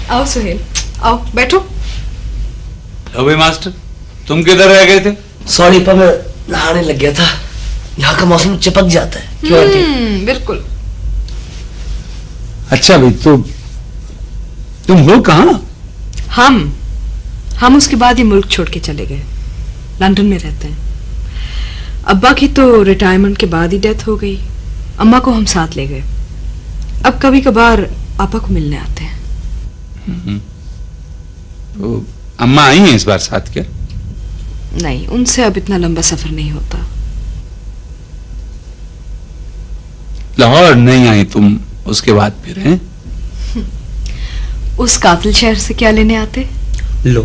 Speaker 1: आओ सुहेल, आओ बैठो।
Speaker 5: लो भाई मास्टर, तुम किधर रह गए थे?
Speaker 2: सॉरी पर मैं नहाने लग गया था। यहाँ का मौसम चिपक जाता है। क्यों आंटी?
Speaker 1: बिल्कुल।
Speaker 5: अच्छा भाई, तो तुम हो कहाँ?
Speaker 1: हम उसके बाद ही मुल्क छोड़ के चले गए, लंदन में रहते हैं। अब्बा की तो रिटायरमेंट के बाद ही डेथ हो गई, अम्मा को हम साथ ले गए। अब कभी कभार पापा को मिलने आते हैं।
Speaker 5: तो अम्मा आई हैं इस बार साथ क्या?
Speaker 1: नहीं, उनसे अब इतना लंबा सफर नहीं होता।
Speaker 5: लाहौर नहीं आई तुम उसके बाद फिर हैं?
Speaker 1: उस कातिल शहर से क्या लेने आते?
Speaker 2: लो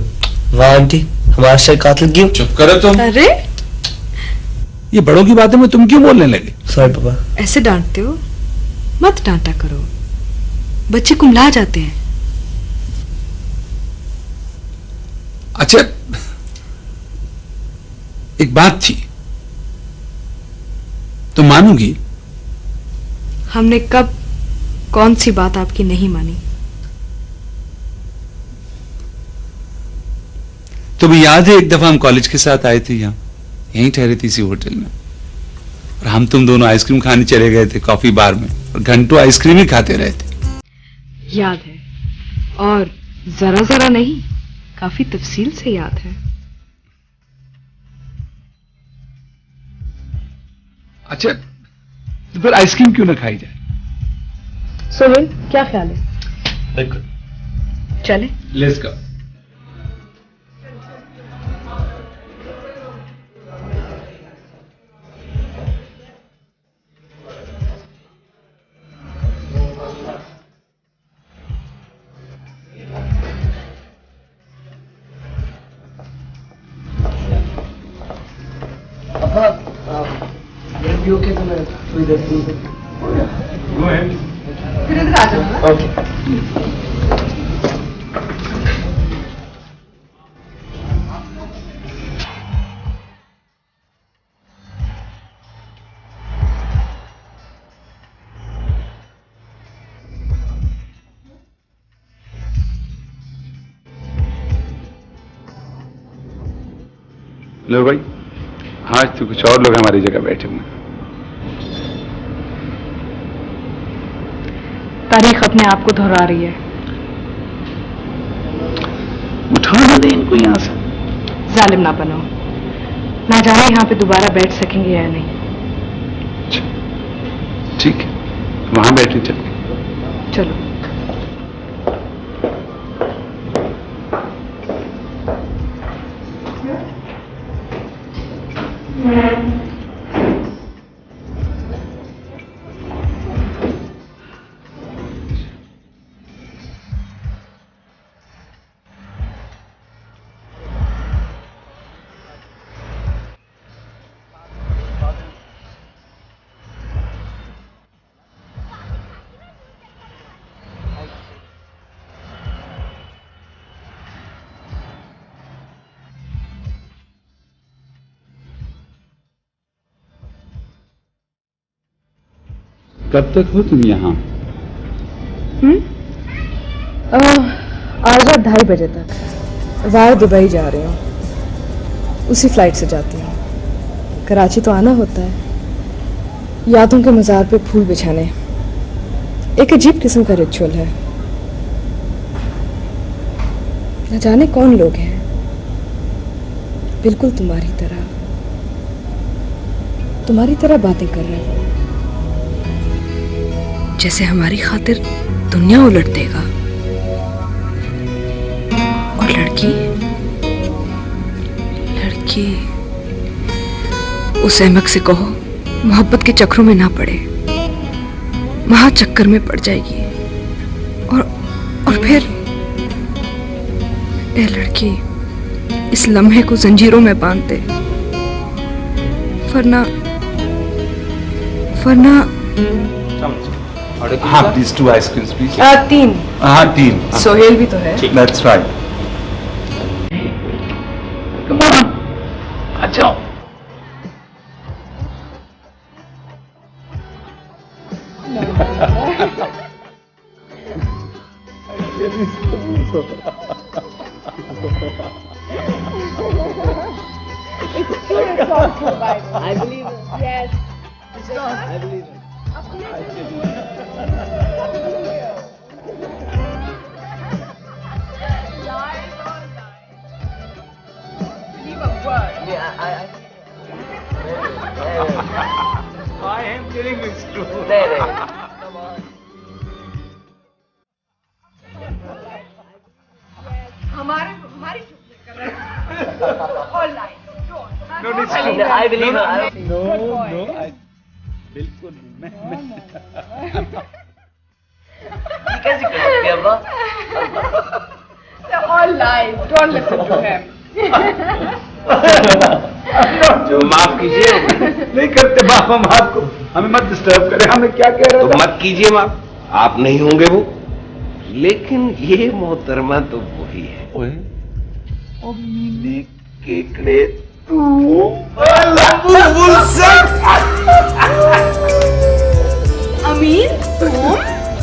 Speaker 2: वाह आंटी, हमारा शहर कातिल क्यों?
Speaker 5: चुप करो तुम।
Speaker 1: अरे
Speaker 5: ये बड़ों की बातें में तुम क्यों बोलने लगे?
Speaker 2: सॉरी पापा।
Speaker 1: ऐसे डांटते हो? मत डांटा करो, बच्चे कुम्हला जाते हैं।
Speaker 5: अच्छा, एक बात थी, तुम मानोगी?
Speaker 1: हमने कब कौन सी बात आपकी नहीं मानी?
Speaker 5: तुम्हें याद है एक दफा हम कॉलेज के साथ आए थे, यहाँ यहीं ठहरे थे इसी होटल में, और हम तुम दोनों आइसक्रीम खाने चले गए थे कॉफी बार में, और घंटों आइसक्रीम ही खाते रहे थे।
Speaker 1: याद है, और जरा जरा नहीं, काफी तफसील से याद है।
Speaker 5: अच्छा, तो फिर आइसक्रीम क्यों ना खाई जाए?
Speaker 1: सोहेल, क्या ख्याल है?
Speaker 2: बिल्कुल,
Speaker 1: चले।
Speaker 5: Let's go.
Speaker 2: भी ओके तो मैं थोड़ी देर फ्री हूँ।
Speaker 7: फिर इधर आ जाओ।
Speaker 2: ओके।
Speaker 10: लो भाई, आज तो कुछ और लोग हमारी जगह बैठे हुए हैं।
Speaker 1: तारीख अपने आप को दोहरा रही है।
Speaker 10: उठाना दे इनको यहाँ से।
Speaker 1: जालिम ना बनो, ना जाने यहाँ पे दोबारा बैठ सकेंगे या नहीं।
Speaker 10: ठीक है, वहां बैठे चल।
Speaker 1: चलो।
Speaker 10: कब तक हो तुम यहाँ?
Speaker 1: आज रात 2:30 बजे तक। वाया दुबई जा रही हूँ, उसी फ्लाइट से जाती हूँ। कराची तो आना होता है, यादों के मज़ार पे फूल बिछाने। एक अजीब किस्म का रिचुअल है। न जाने कौन लोग हैं, बिल्कुल तुम्हारी तरह बातें कर रहे हैं, जैसे हमारी खातिर दुनिया उलट देगा। और लड़की उस अहमक से कहो मोहब्बत के चक्रों में ना पड़े, महा चक्कर में पड़ जाएगी। और फिर ए लड़की इस लम्हे को जंजीरों में बांध दे, वरना
Speaker 10: हाँ, प्लीज 2 आइसक्रीम्स प्लीज।
Speaker 1: 3।
Speaker 10: हाँ 3।
Speaker 1: सोहेल भी तो है।
Speaker 10: That's right. Come on. अच्छा।
Speaker 2: I believe it. Yes. I believe it.
Speaker 10: I am telling this true.
Speaker 2: Come on.
Speaker 7: हमारी चुप कर रहे हैं। All right.
Speaker 10: No, it's true.
Speaker 2: I believe it.
Speaker 10: No, I बिल्कुल नहीं।
Speaker 2: ये कैसे कर सकते हैं अब्बा?
Speaker 7: They're all lies. Don't listen to him.
Speaker 5: माफ कीजिए।
Speaker 10: नहीं करते माफ हम आपको, हमें मत डिस्टर्ब करें। हमें क्या कह रहे
Speaker 5: तो मत कीजिए माफ, आप नहीं होंगे वो, लेकिन ये मोहतरमा तो वही है।
Speaker 10: मीने केकड़े तू
Speaker 1: अमीन तुम?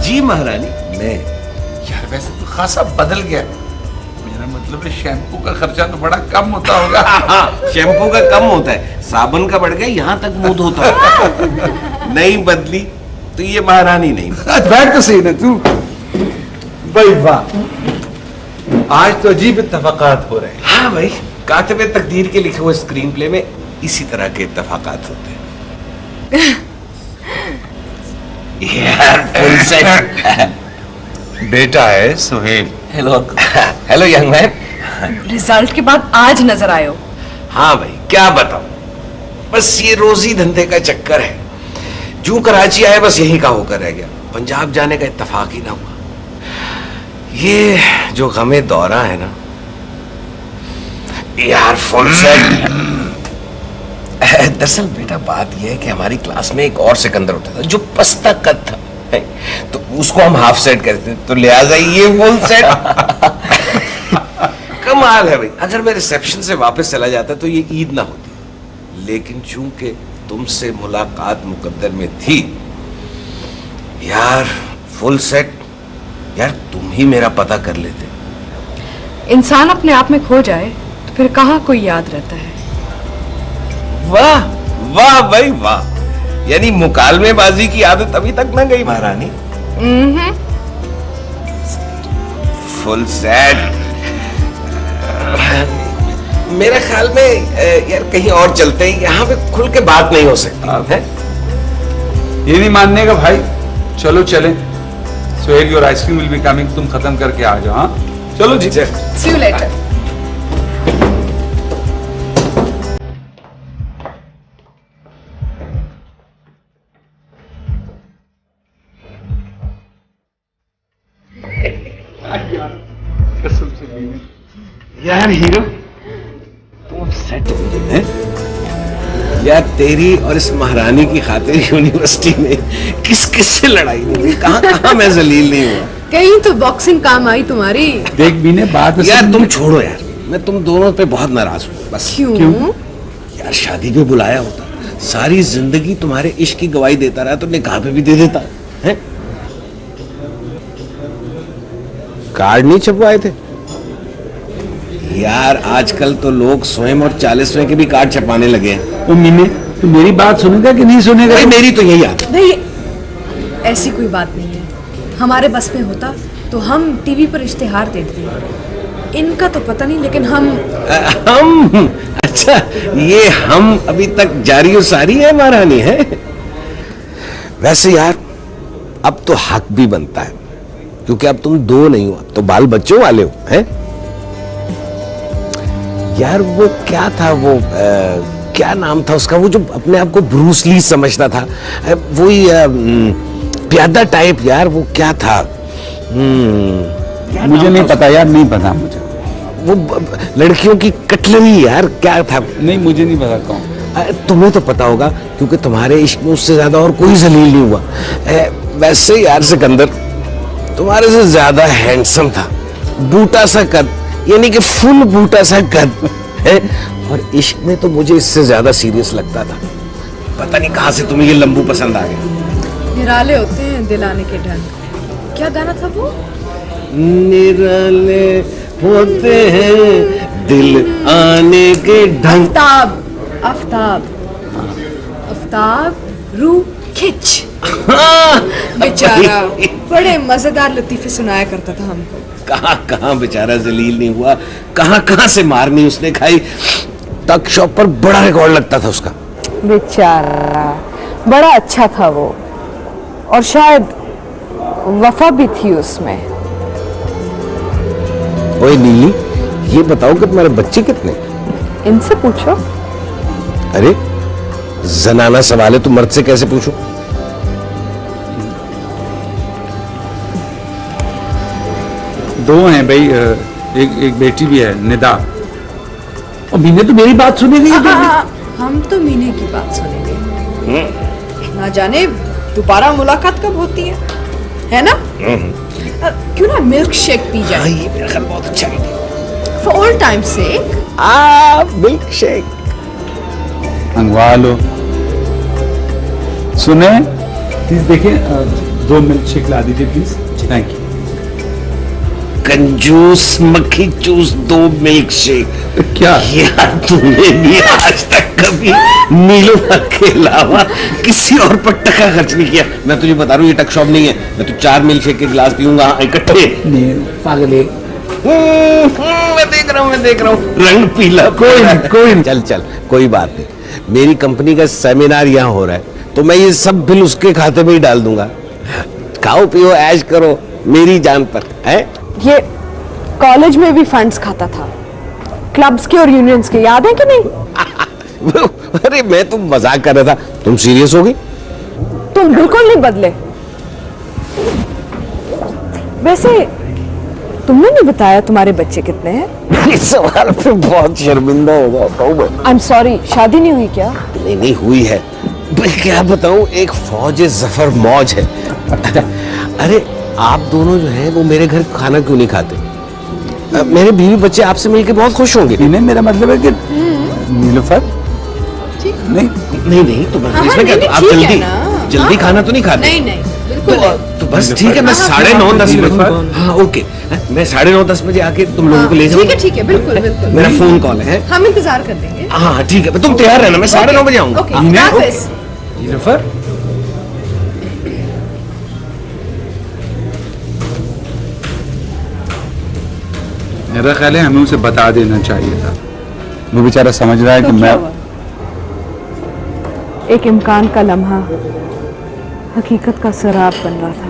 Speaker 5: जी महारानी मैं।
Speaker 10: यार वैसे तो खासा बदल गया। मेरा मतलब है शैम्पू का खर्चा तो बड़ा कम होता होगा।
Speaker 5: हाँ, शैम्पू का कम होता है, साबुन का बढ़ गया, यहाँ तक मुंह धोता है। नहीं बदली तो ये महारानी नहीं।
Speaker 10: बैठ तो सही ना तू। भाई वाह, आज तो अजीब इत्तेफाकात हो रहे हैं।
Speaker 5: हाँ भाई, कातिबे तकदीर के लिखे हुए स्क्रीन प्ले में इसी तरह के इत्तेफाकात होते हैं। यार फुल सेट।
Speaker 10: बेटा है Sohail.
Speaker 2: Hello
Speaker 5: hello young man.
Speaker 1: Result के बाद आज नजर आए हो।
Speaker 5: हाँ भाई क्या बताऊं, बस ये रोजी धंधे का चक्कर है। जो कराची आए बस यहीं का होकर रह गया, पंजाब जाने का इत्तेफाक ही ना हुआ। ये जो गमे दौरा है ना यार, फुल सेट।
Speaker 12: दरअसल बेटा बात यह है कि हमारी क्लास में एक और सिकंदर होता था जो पस्ता कद था, तो उसको हम हाफ सेट कहते थे, तो लिहाजा ये फुल सेट। कमाल है भाई, अगर मैं रिसेप्शन से वापस चला जाता तो ये ईद ना होती, लेकिन चूंकि तुमसे मुलाकात मुकद्दर में थी यार, फुल सेट। यार तुम ही मेरा पता कर लेते।
Speaker 7: इंसान अपने आप में खो जाए तो फिर कहाँ कोई याद रहता है।
Speaker 12: वाह वाह भाई वाह, यानी मुकालमेबाजी की आदत अभी तक ना गई महारानी। Full set. मेरे ख्याल में यार कहीं और चलते हैं, यहाँ पे खुल के बात नहीं हो सकती है।
Speaker 5: ये नहीं मानने का भाई, चलो चले। Sohail your ice cream will be coming, तुम खत्म करके आ जाओ। हाँ चलो जी,
Speaker 7: See you later.
Speaker 12: यार हीरो तुम सेट हो गए हैं यार। तेरी और इस महारानी की खातिर यूनिवर्सिटी में किस किस से लड़ाई नहीं, कहाँ कहाँ मैं जलील नहीं हुआ।
Speaker 7: कहीं तो बॉक्सिंग काम आई तुम्हारी।
Speaker 5: देख बीने बात
Speaker 12: यार तुम छोड़ो यार, मैं तुम दोनों पे बहुत नाराज हूँ बस।
Speaker 7: क्यों?
Speaker 12: यार शादी पे बुलाया होता, सारी जिंदगी तुम्हारे इश्क की गवाही देता रहा तो निकाह पे भी दे देता है। कार्ड नहीं छपवाए थे यार, आजकल तो लोग 100 और 40 के भी कार्ड छपाने लगे हैं।
Speaker 5: तो मीने तो मेरी बात सुनेगा कि नहीं सुनेगा?
Speaker 12: भाई मेरी तो यही आदत।
Speaker 7: नहीं, ऐसी कोई बात नहीं है। हमारे बस में होता तो हम टीवी पर इश्तिहार देते। इनका तो पता नहीं, लेकिन हम
Speaker 12: अच्छा, ये हम अभी तक जारी और सारी है महारानी है। वैसे यार अब तो हक भी बनता है, क्योंकि अब तुम दो नहीं हो, अब तो बाल बच्चों वाले हो हैं। यार वो क्या था, वो क्या नाम था उसका, वो जो अपने आप को ब्रूस ली समझता था, वही प्यादा टाइप। यार वो क्या था,
Speaker 5: मुझे नहीं पता यार, नहीं पता मुझे।
Speaker 12: वो लड़कियों की कटलरी यार, क्या था?
Speaker 5: नहीं मुझे नहीं पता कौन।
Speaker 12: तुम्हें तो पता होगा क्योंकि तुम्हारे इश्क में उससे ज्यादा और कोई जलील नहीं हुआ। वैसे यार सिकंदर तुम्हारे से ज्यादा हैंडसम था, बूटा सा कद, यानी कि फुल बूटा सा कद है। और इश्क में तो मुझे इससे ज्यादा सीरियस लगता था। पता नहीं कहां से तुम्हें ये लंबू पसंद आ गया।
Speaker 7: निराले होते हैं दिलाने के ढंग। क्या गाना था वो?
Speaker 12: निराले होते हैं दिल आने के ढंग।
Speaker 7: आफ्ताब, आफ्ताब, आफ्ताब रूह खिंच। बेचारा बड़े मजेदार लतीफे सुनाया करता था हमको।
Speaker 12: कहाँ कहाँ बेचारा जलील नहीं हुआ, कहाँ कहाँ से मारनी उसने खाई। तक शॉप पर बड़ा रिकॉर्ड लगता था उसका।
Speaker 7: बेचारा बड़ा अच्छा था वो, और शायद वफा भी थी उसमें।
Speaker 12: ओए नीली, ये बताओ कि तुम्हारे बच्चे कितने?
Speaker 7: इनसे पूछो।
Speaker 12: अरे जनाना सवाल है, तुम मर्द से कैसे पूछो?
Speaker 5: दो हैं भाई, एक बेटी भी है निदा। और मीने तो मेरी बात सुनेगी।
Speaker 7: हम तो मीने की बात सुनेंगे। ना जाने दोबारा मुलाकात कब होती है ना? क्यों ना मिल्क शेक पी जाए?
Speaker 12: ये मेरा ख्याल बहुत अच्छा है।
Speaker 7: For all time sake.
Speaker 12: Milk shake
Speaker 5: मंगवा लो। सुने प्लीज, देखिए 2 मिल्क शेक ला दीजिए प्लीज। Thank you.
Speaker 12: कंजूस मक्खी चूस 2 मिल्क शेक।
Speaker 5: क्या
Speaker 12: यार तूने भी आज तक कभी नीलू के अलावा किसी और पर टका खर्च नहीं किया। मैं तुझे बता रहा हूँ, ये टक शॉप नहीं है। मैं तो 4 मिल्क शेक के गिलास पीऊंगा इकट्ठे।
Speaker 5: पागल है।
Speaker 12: मैं देख रहा हूँ रंग पीला। कोई चल चल कोई बात नहीं, मेरी कंपनी का सेमिनार यहाँ हो रहा है तो मैं ये सब बिल उसके खाते में ही डाल दूंगा। खाओ पियो ऐश करो मेरी जान पर है।
Speaker 7: ये कॉलेज में भी फंड्स खाता था, क्लब्स के और यूनियंस के, याद है कि नहीं?
Speaker 12: अरे मैं तो मजाक कर रहा था, तुम सीरियस हो गई?
Speaker 7: तुम बिल्कुल नहीं बदले। वैसे तुमने नहीं बताया तुम्हारे बच्चे कितने हैं?
Speaker 12: इस सवाल पे बहुत शर्मिंदा हो जाता हूँ मैं।
Speaker 7: आई एम सॉरी, शादी नहीं हुई क्या?
Speaker 12: नहीं हुई है। मैं क्या बताऊँ, एक फौज जफर मौज है। अरे आप दोनों जो हैं वो मेरे घर खाना क्यों नहीं खाते? मेरे बीवी बच्चे आपसे मिलके बहुत खुश होंगे।
Speaker 10: नहीं, मेरा मतलब है कि नीलोफर नहीं तो बस इसमें क्या, आप जल्दी खाना तो नहीं खाते?
Speaker 7: नहीं बिल्कुल
Speaker 12: तो बस ठीक है, मैं 9:30 बजे, हाँ ओके, मैं 9:30-10 बजे आके तुम लोगों को ले जाऊंगा।
Speaker 7: ठीक है, बिल्कुल बिल्कुल।
Speaker 12: मेरा फोन कॉल है,
Speaker 7: हम इंतजार कर देंगे।
Speaker 12: हाँ ठीक है, तुम तैयार रहना, मैं 9:30 बजे आऊंगा।
Speaker 10: नीलोफर, मेरा ख्याल है हमें उसे बता देना चाहिए था। वो बेचारा समझ रहा है कि मैं
Speaker 7: एक इम्कान का लम्हा हकीकत का सराब बन रहा था।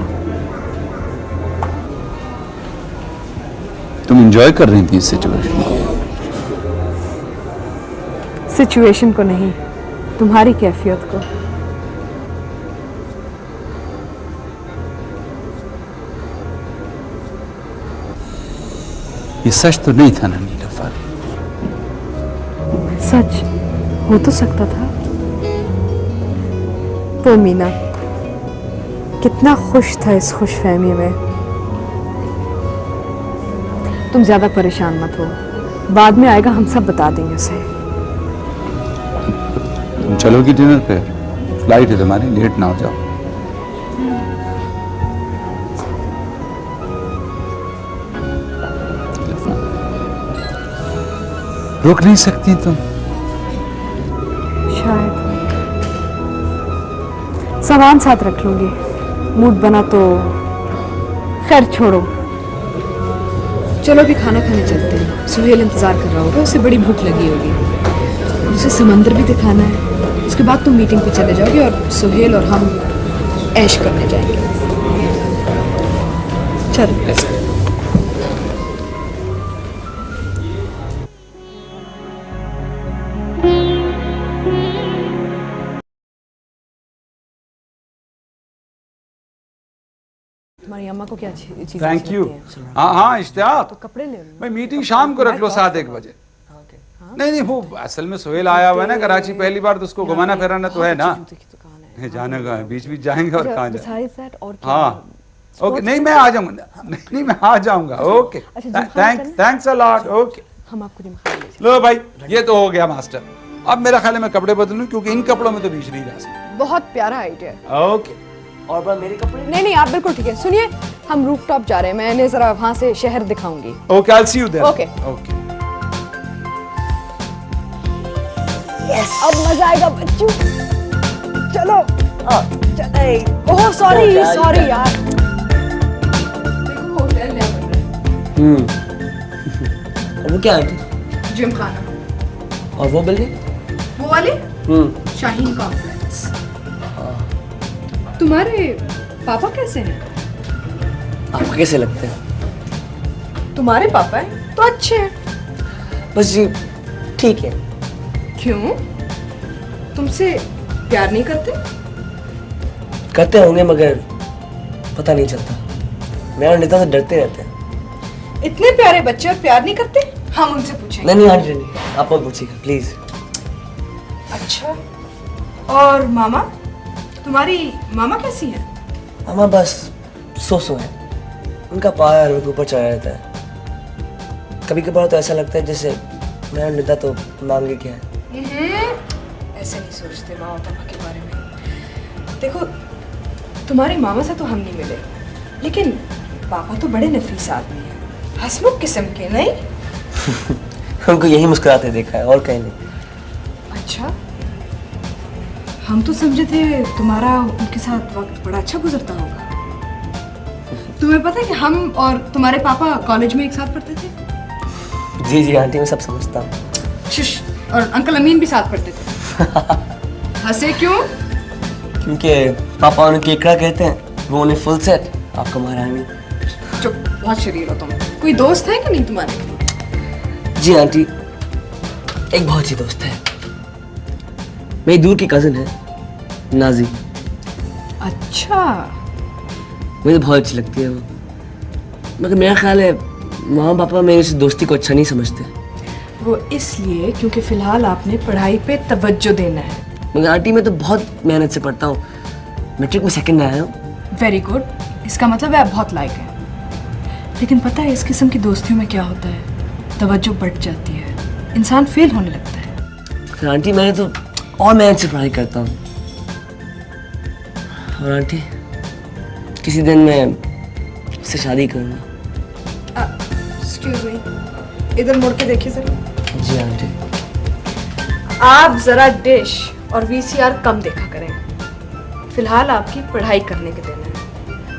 Speaker 10: तुम एंजॉय कर रही थी इस
Speaker 7: सिचुएशन को नहीं, तुम्हारी कैफियत को।
Speaker 10: ये सच तो नहीं था ना नीलोफर?
Speaker 7: सच हो तो सकता था। तो मीना कितना खुश था इस खुशफहमी में। तुम ज्यादा परेशान मत हो, बाद में आएगा, हम सब बता देंगे उसे।
Speaker 10: तुम चलोगी डिनर पे? फ्लाइट है तुम्हारी, लेट ना हो जाओ। रुक नहीं सकती तुम?
Speaker 7: शायद। सामान साथ रख लूंगी, मूड बना तो। खैर छोड़ो, चलो अभी खाना खाने चलते हैं। सुहेल इंतजार कर रहा होगा, उसे बड़ी भूख लगी होगी। उसे समंदर भी दिखाना है। उसके बाद तुम मीटिंग पे चले जाओगे और सुहेल और हम ऐश करने जाएंगे। चलो। तुम्हारी अम्मा को क्या चीज़?
Speaker 10: Thank you. हाँ इश्तियाक,
Speaker 7: तो कपड़े ले लो।
Speaker 10: भाई मीटिंग शाम को रख लो 7-1 बजे। नहीं वो असल में सुहेल आया हुआ है ना कराची, पहली बार, तो उसको घुमाना फिराना तो है ना। जाने का है, बीच जाएंगे और कहाँ जाएंगे। हाँ ओके, नहीं मैं आ जाऊंगा, नहीं मैं आ जाऊंगा। Okay, thanks a lot. Okay,
Speaker 7: हम आपको
Speaker 10: लो भाई, ये तो हो गया मास्टर। अब मेरा ख्याल है मैं कपड़े बदलूं, क्योंकि इन कपड़ों में तो बीच नहीं जा सकता।
Speaker 7: बहुत प्यारा आइडिया।
Speaker 10: ओके,
Speaker 2: और बार मेरे कपड़े?
Speaker 7: नहीं आप बिल्कुल ठीक है। सुनिए, हम रूफटॉप जा रहे हैं, मैंने जरा वहां से शहर दिखाऊंगी।
Speaker 10: Okay, I will see you there.
Speaker 7: Okay
Speaker 10: okay.
Speaker 7: अब मजा आएगा बच्चों, चलो।
Speaker 2: चले।
Speaker 7: ओह सॉरी यार।
Speaker 2: वो क्या आंटी?
Speaker 7: जिम खाना।
Speaker 2: और वो बिल्डिंग?
Speaker 7: वो वाले? शाहीन कॉम्प्लेक्स। तुम्हारे पापा कैसे हैं?
Speaker 2: आपको कैसे लगते हैं?
Speaker 7: तुम्हारे पापा हैं तो अच्छे हैं।
Speaker 2: बस जी ठीक है।
Speaker 7: क्यों? तुमसे प्यार नहीं करते?
Speaker 2: करते होंगे, मगर पता नहीं चलता। मैं और नेता से डरते रहते हैं।
Speaker 7: इतने प्यारे बच्चे और प्यार नहीं करते? हम उनसे पूछेंगे।
Speaker 2: नहीं आंटी नहीं, आप मत पूछिएगा प्लीज।
Speaker 7: अच्छा, और मामा? तुम्हारी मामा कैसी है?
Speaker 2: मामा बस सो है। उनका पाया मेरे ऊपर चढ़ा रहता है। कभी कभार तो ऐसा लगता है जैसे मैं और निदा तो मांगे क्या है।
Speaker 7: ऐसे नहीं सोचते मामा पापा के बारे में। देखो, तुम्हारी मामा से तो हम नहीं मिले, लेकिन पापा तो बड़े नफीस आदमी हैं, हंसमुख किस्म के। नहीं
Speaker 2: उनको यही मुस्कुराते देखा है और कहीं नहीं।
Speaker 7: अच्छा, हम तो समझे थे तुम्हारा उनके साथ वक्त बड़ा अच्छा गुजरता होगा। तुम्हें पता है कि हम और तुम्हारे पापा कॉलेज में एक साथ पढ़ते थे?
Speaker 2: जी आंटी, मैं सब समझता हूँ।
Speaker 7: और अंकल अमीन भी साथ पढ़ते थे। हंसे क्यों?
Speaker 2: क्योंकि पापा उन्हें केकड़ा कहते हैं, वो उन्हें फुल सेट, आपका महारानी।
Speaker 7: चुप, बहुत शरीर हो तुम। कोई दोस्त है कि नहीं तुम्हारे?
Speaker 2: जी आंटी, एक बहुत ही दोस्त है, मेरी दूर की कजिन है, नाजी।
Speaker 7: अच्छा,
Speaker 2: मुझे बहुत अच्छी लगती है वो, मगर मेरा ख्याल है माँ पापा मेरे इस दोस्ती को अच्छा नहीं समझते।
Speaker 7: वो इसलिए क्योंकि फिलहाल आपने पढ़ाई पे तवज्जो देना है।
Speaker 2: मगर आंटी मैं तो बहुत मेहनत से पढ़ता हूँ, मैट्रिक में सेकंड आया हूँ।
Speaker 7: वेरी गुड, इसका मतलब है आप बहुत लायक हैं। लेकिन पता है इस किस्म की दोस्तियों में क्या होता है, तवज्जो बढ़ जाती है, इंसान फेल होने लगता है।
Speaker 2: फिर आंटी मैं तो और मेहनत से पढ़ाई करता हूँ। और आंटी किसी दिन मैं इससे शादी करूँगा।
Speaker 7: एक्सक्यूज मी, इधर मुड़ के देखिए जरा।
Speaker 2: जी आंटी।
Speaker 7: आप जरा डिश और वीसीआर कम देखा करें। फिलहाल आपकी पढ़ाई करने के दिन है,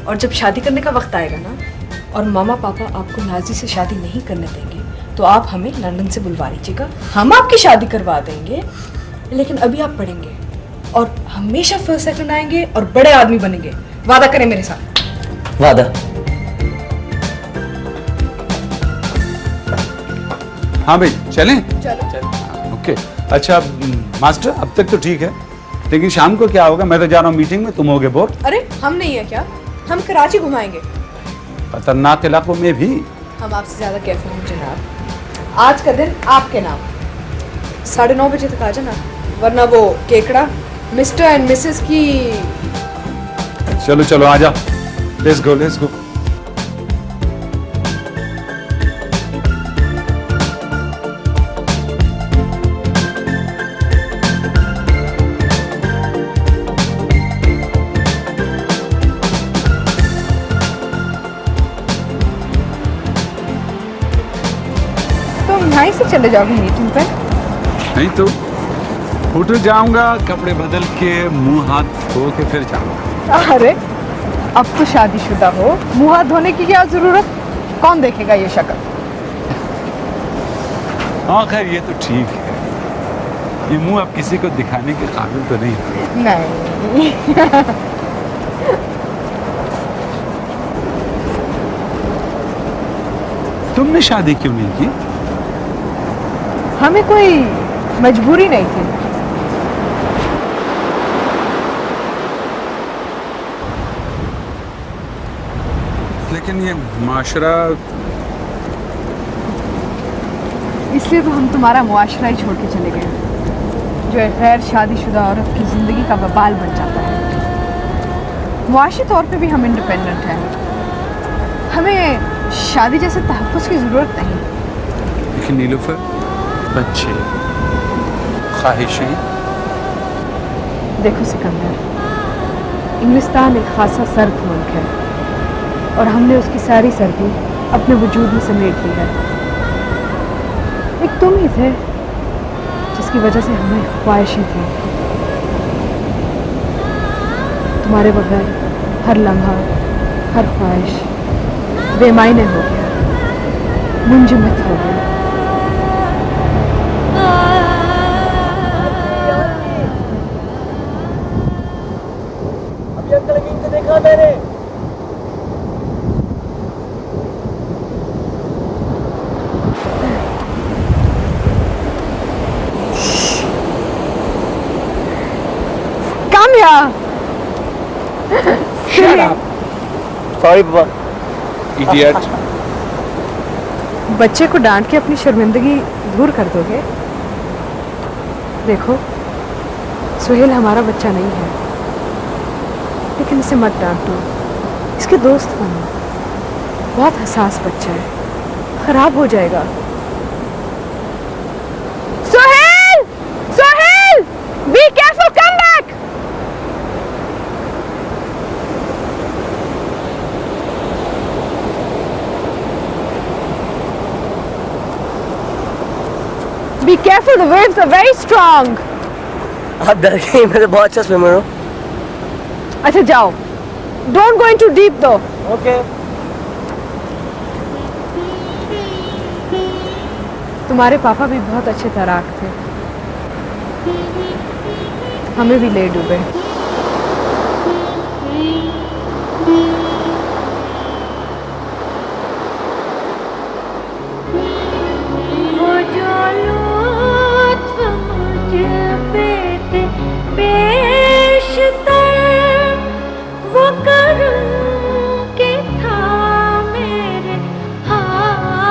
Speaker 7: और जब शादी करने का वक्त आएगा ना और मामा पापा आपको नाजी से शादी नहीं करने देंगे तो आप हमें लंदन से बुलवा लीजिएगा, हम आपकी शादी करवा देंगे। लेकिन अभी आप पढ़ेंगे और हमेशा फर्स्ट सेकंड आएंगे और बड़े आदमी बनेंगे। वादा करें मेरे साथ।
Speaker 2: वादा।
Speaker 10: हाँ भाई चलें?
Speaker 7: चलो।
Speaker 10: ओके अच्छा मास्टर अब तक तो ठीक है, लेकिन शाम को क्या होगा? मैं तो जा रहा हूँ मीटिंग में, तुम होगे बोर।
Speaker 7: अरे हम नहीं है क्या, हम कराची घुमाएंगे।
Speaker 10: खतरनाक इलाकों में भी।
Speaker 7: हम आपसे ज्यादा केयरफुल हैं जनाब। आज का दिन आपके नाम, 9:30 बजे तक आ जाना, वरना वो केकड़ा मिस्टर एंड मिसेस की।
Speaker 10: चलो चलो आ जाओ, लेट्स गो लेट्स गो।
Speaker 7: यहीं से चले जाओगे मीटिंग पे?
Speaker 10: नहीं तो होटल जाऊंगा, कपड़े बदल के मुंह हाथ धो के फिर जाऊंगा।
Speaker 7: अरे अब तो शादीशुदा हो, मुंह हाथ धोने की क्या जरूरत? कौन देखेगा ये शक्ल?
Speaker 10: हाँ खैर ये तो ठीक है, ये मुंह अब किसी को दिखाने के काबिल तो नहीं है।
Speaker 7: नहीं
Speaker 10: तुमने शादी क्यों नहीं की?
Speaker 7: हमें कोई मजबूरी नहीं थी।
Speaker 10: लेकिन ये माशरा,
Speaker 7: इसलिए तो हम तुम्हारा मुआशरा ही छोड़ के चले गए, जो एक गैर शादीशुदा औरत की जिंदगी का वबाल बन जाता है। मुआशी तौर पे भी हम इंडिपेंडेंट हैं, हमें शादी जैसे तहफ़्फ़ुज़ की ज़रूरत नहीं।
Speaker 10: लेकिन नीलूफर, बच्चे, ख्वाहिशें।
Speaker 7: देखो सिकंदर, इंग्लिस्तान एक खासा सर्द मुल्क है और हमने उसकी सारी सर्दी अपने वजूद में समेट ली है। एक तुम ही थे जिसकी वजह से हमें ख्वाहिशें थी। तुम्हारे बगैर हर लम्हा, हर ख्वाहिश बेमायने हो गया, मुंजमद हो गया।
Speaker 2: अभी अंकल अमीन को देखा मैंने।
Speaker 7: Come here.
Speaker 2: Shut up. Sorry पापा।
Speaker 10: इडियट।
Speaker 7: बच्चे को डांट के अपनी शर्मिंदगी दूर कर दोगे? देखो सुहेल हमारा बच्चा नहीं है, लेकिन इसे मत डांटो, इसके दोस्त बनो। बहुत हसास बच्चा है, खराब हो जाएगा। Suhail! Suhail! Be careful, come back! Be careful, the waves are very strong.
Speaker 2: आप डर गए? मैं तो बहुत अच्छा स्विमर हूँ।
Speaker 7: अच्छा जाओ, don't go into deep though.
Speaker 2: Okay.
Speaker 7: तुम्हारे पापा भी बहुत अच्छे तैराक थे, हमें भी ले डूबे।
Speaker 11: वो जो लुत्फ मुझ पे पेशतर वो करम के था मेरे हाथ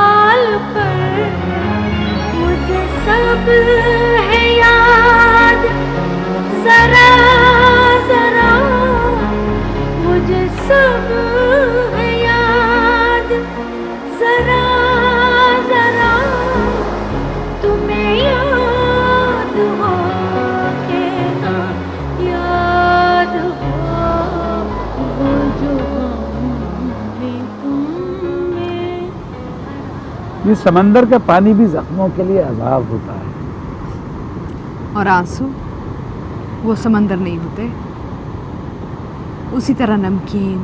Speaker 10: ये समंदर का पानी भी जख्मों के लिए अजाब होता है।
Speaker 7: और आंसू वो समंदर नहीं होते, उसी तरह नमकीन,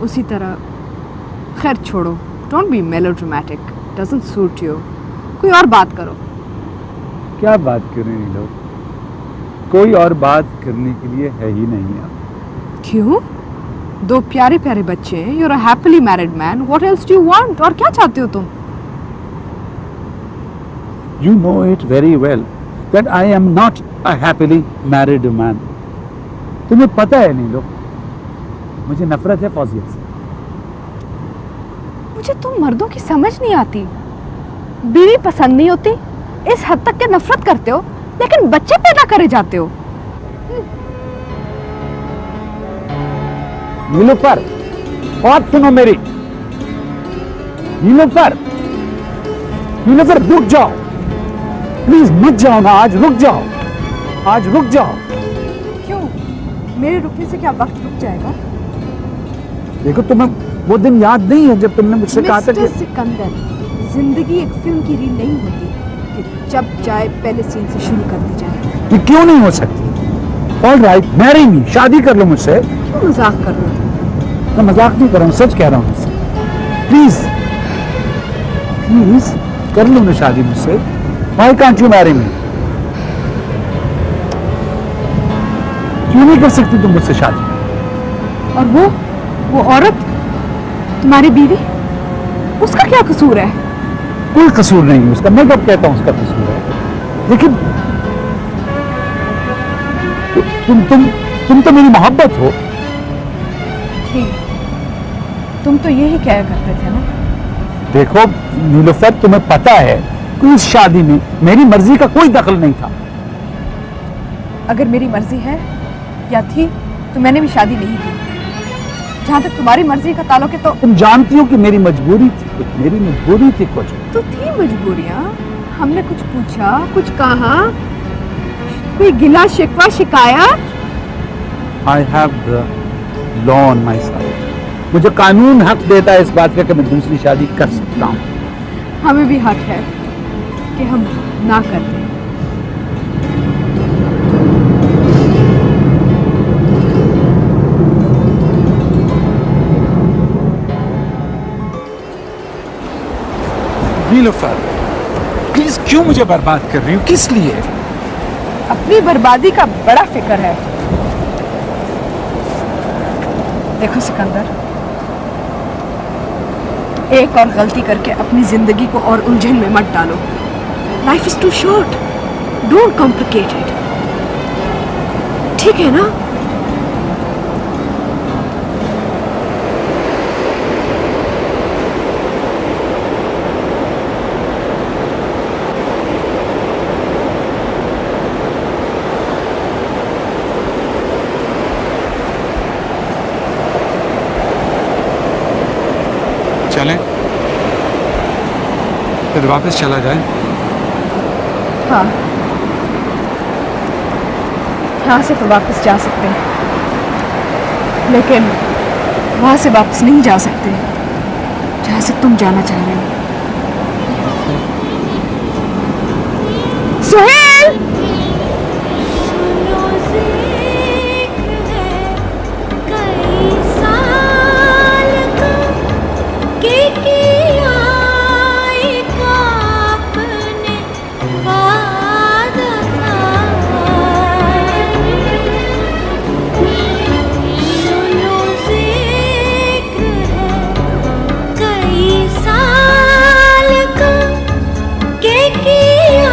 Speaker 7: उसी तरह। खैर छोड़ो, don't be melodramatic, doesn't suit you. कोई और बात करो।
Speaker 10: क्या बात करें ये लोग? कोई और बात करने के लिए है ही नहीं अब।
Speaker 7: क्यों? दो प्यारे प्यारे बच्चे हैं, you're a happily married man, what else do you want? और क्या चाहते हो तुम?
Speaker 10: You know it very well that I am not a happily married man. तुम्हें पता है नहीं लोग, मुझे नफरत है फौजियत से।
Speaker 7: मुझे तुम मर्दों की समझ नहीं आती। बीवी पसंद नहीं होती, इस हद तक के नफरत करते हो, लेकिन बच्चे पैदा करे जाते हो।
Speaker 10: नीलूफर, बात सुनो मेरी। नीलूफर, नीलूफर रुक जाओ, प्लीज मत जाओ ना, आज रुक जाओ, आज रुक जाओ।
Speaker 7: क्यों? मेरे रुकने से क्या वक्त रुक जाएगा?
Speaker 10: देखो तुम्हें वो दिन याद नहीं है जब तुमने मुझसे कहा था कि
Speaker 7: सिकंदर, जिंदगी एक फिल्म की रील नहीं होती कि जब चाहे पहले सीन से शुरू कर दी जाए।
Speaker 10: ये क्यों नहीं हो सकती? ऑल राइट, मैरी मी, शादी कर लो मुझसे।
Speaker 7: क्यों मजाक कर रहे हो?
Speaker 10: मैं मजाक नहीं कर रहा हूँ, सच कह रहा हूँ मुझसे। प्लीज प्लीज कर लो ना शादी मुझसे। Why can't you marry me? क्यों नहीं कर सकती तुम मुझसे शादी?
Speaker 7: और वो औरत, तुम्हारी बीवी, उसका क्या कसूर है?
Speaker 10: कोई कसूर नहीं है उसका, मैं कब कहता हूँ उसका कसूर है। लेकिन तुम तो मेरी मोहब्बत हो।
Speaker 7: ठीक, तुम तो यही कहा करते थे ना।
Speaker 10: देखो नीलूफर, तुम्हें पता है कि इस शादी में मेरी मर्जी का कोई दखल नहीं था।
Speaker 7: अगर मेरी मर्जी है या थी तो मैंने भी शादी नहीं की। जहाँ तक तुम्हारी मर्जी का ताल्लुक है तो
Speaker 10: तुम जानती हो कि मेरी मजबूरी थी कुछ, मेरी मजबूरी थी कुछ।
Speaker 7: तो थी मजबूरियाँ, हमने कुछ पूछा, कुछ कहा, कोई गिला शिकवा शिकायत?
Speaker 10: I have the law on my side. मुझे कानून हक देता है इस बात का कि मैं दूसरी शादी कर सकता हूँ।
Speaker 7: हमें भी हक है कि हम ना कर दें।
Speaker 10: नीलूफर, प्लीज क्यों मुझे बर्बाद कर रही हो? किस लिए?
Speaker 7: अपनी बर्बादी का बड़ा फिक्र है। देखो सिकंदर, एक और गलती करके अपनी जिंदगी को और उलझन में मत डालो। Life is too short, don't complicate it. ठीक है ना?
Speaker 10: चलें? फिर वापस चला जाए?
Speaker 7: हाँ, यहाँ से तो वापस जा सकते हैं, लेकिन वहाँ से वापस नहीं जा सकते जहाँ से तुम जाना चाह रहे हो। सुहेल!
Speaker 11: साल का के किया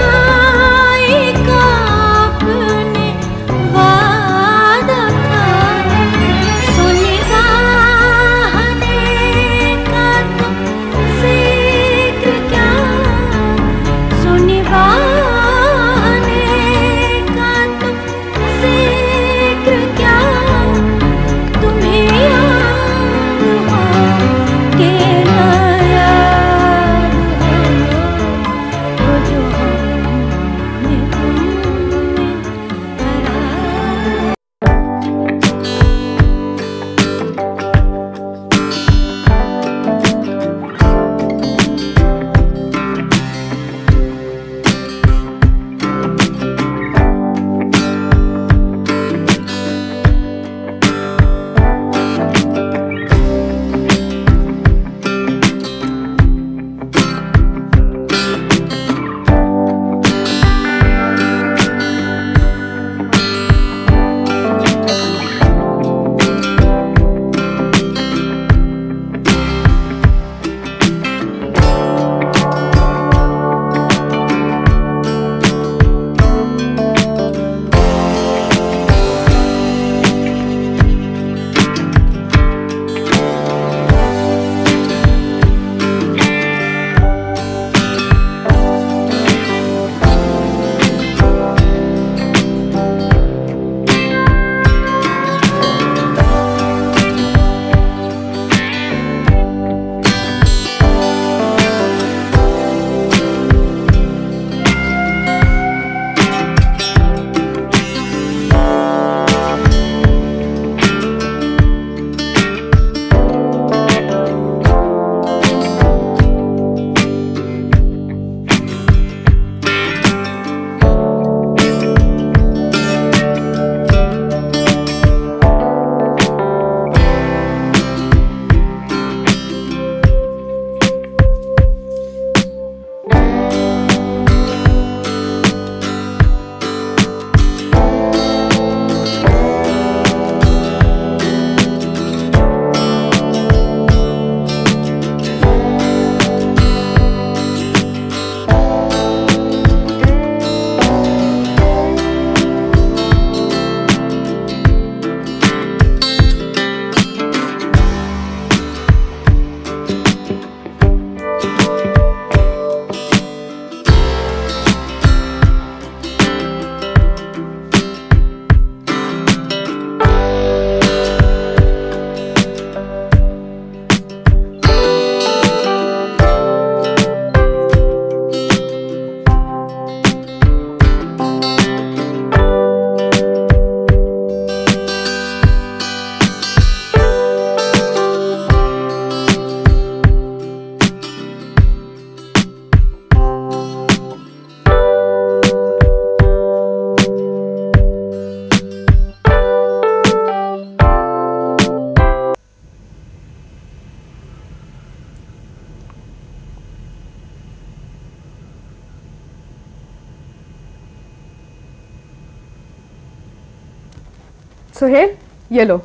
Speaker 7: सुहेल, ये लो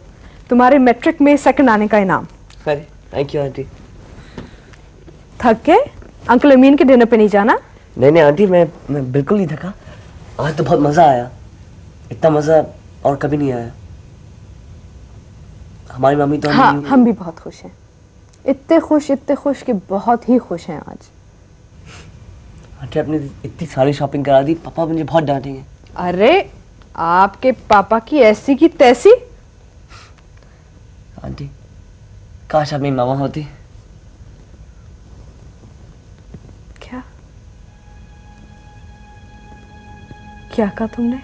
Speaker 7: तुम्हारे मैट्रिक में सेकंड आने का इनाम।
Speaker 2: अरे थैंक यू आंटी।
Speaker 7: थक के अंकल अमीन के डिनर पे नहीं जाना?
Speaker 2: नहीं आंटी, मैं बिल्कुल नहीं थका। आज तो बहुत मजा आया, इतना मजा और कभी नहीं आया। हमारी मम्मी तो
Speaker 7: हाँ, हम भी बहुत खुश हैं। इतने खुश कि बहुत ही खुश हैं आज।
Speaker 2: आंटी आपने इतनी सारी शॉपिंग करा दी, पापा मुझे बहुत डांटेंगे।
Speaker 7: अरे आपके पापा की ऐसी की तैसी।
Speaker 2: आंटी काश आप मेरी मामा होती।
Speaker 7: क्या कहा तुमने?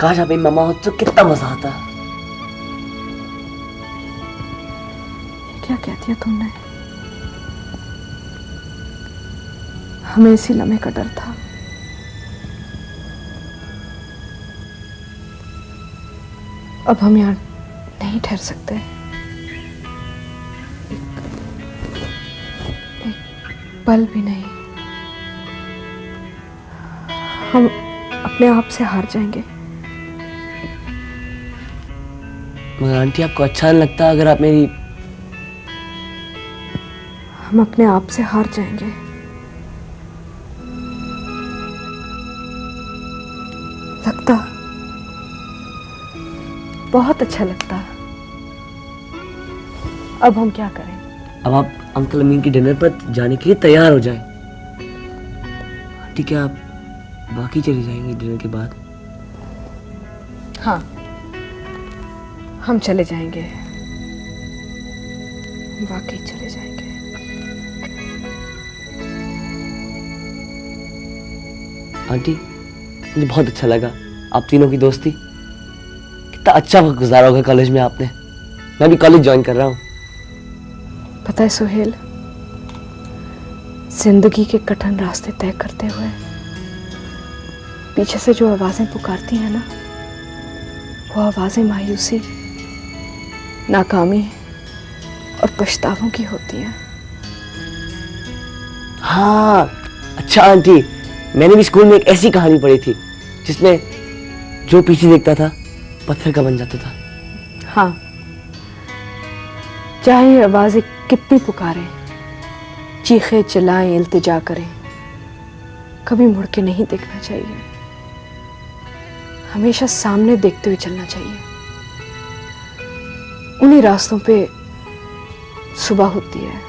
Speaker 2: काश आप मेरी मामा होती तो कितना मजा आता।
Speaker 7: क्या कह दिया तुमने? हमें इसी लम्हे का डर था। अब हम यहाँ नहीं ठहर सकते। एक पल भी नहीं। हम अपने आप से हार जाएंगे।
Speaker 2: मगर आंटी आपको अच्छा नहीं लगता अगर आप मेरी?
Speaker 7: हम अपने आप से हार जाएंगे। लगता बहुत अच्छा लगता। अब हम क्या करें?
Speaker 2: अब आप अंकल अमीन के डिनर पर जाने के लिए तैयार हो जाएं। आंटी क्या आप बाकी चली जाएंगे डिनर के बाद?
Speaker 7: हाँ, हम चले जाएंगे, वाकई चले जाएंगे।
Speaker 2: आंटी मुझे बहुत अच्छा लगा आप तीनों की दोस्ती। कितना अच्छा वक्त गुजारा होगा कॉलेज में आपने। मैं भी कॉलेज ज्वाइन कर रहा हूँ।
Speaker 7: पता है सुहेल, जिंदगी के कठिन रास्ते तय करते हुए पीछे से जो आवाजें पुकारती हैं ना, वो आवाजें मायूसी, नाकामी और पछतावों की होती हैं।
Speaker 2: हाँ अच्छा आंटी, मैंने भी स्कूल में एक ऐसी कहानी पढ़ी थी जिसमें जो पीछे देखता था पत्थर का बन जाता था।
Speaker 7: हाँ, चाहे ये आवाजें कितनी पुकारें, चीखे चिल्लाएं, इल्तिजा करें, कभी मुड़ के नहीं देखना चाहिए। हमेशा सामने देखते हुए चलना चाहिए। उन्हीं रास्तों पे सुबह होती है,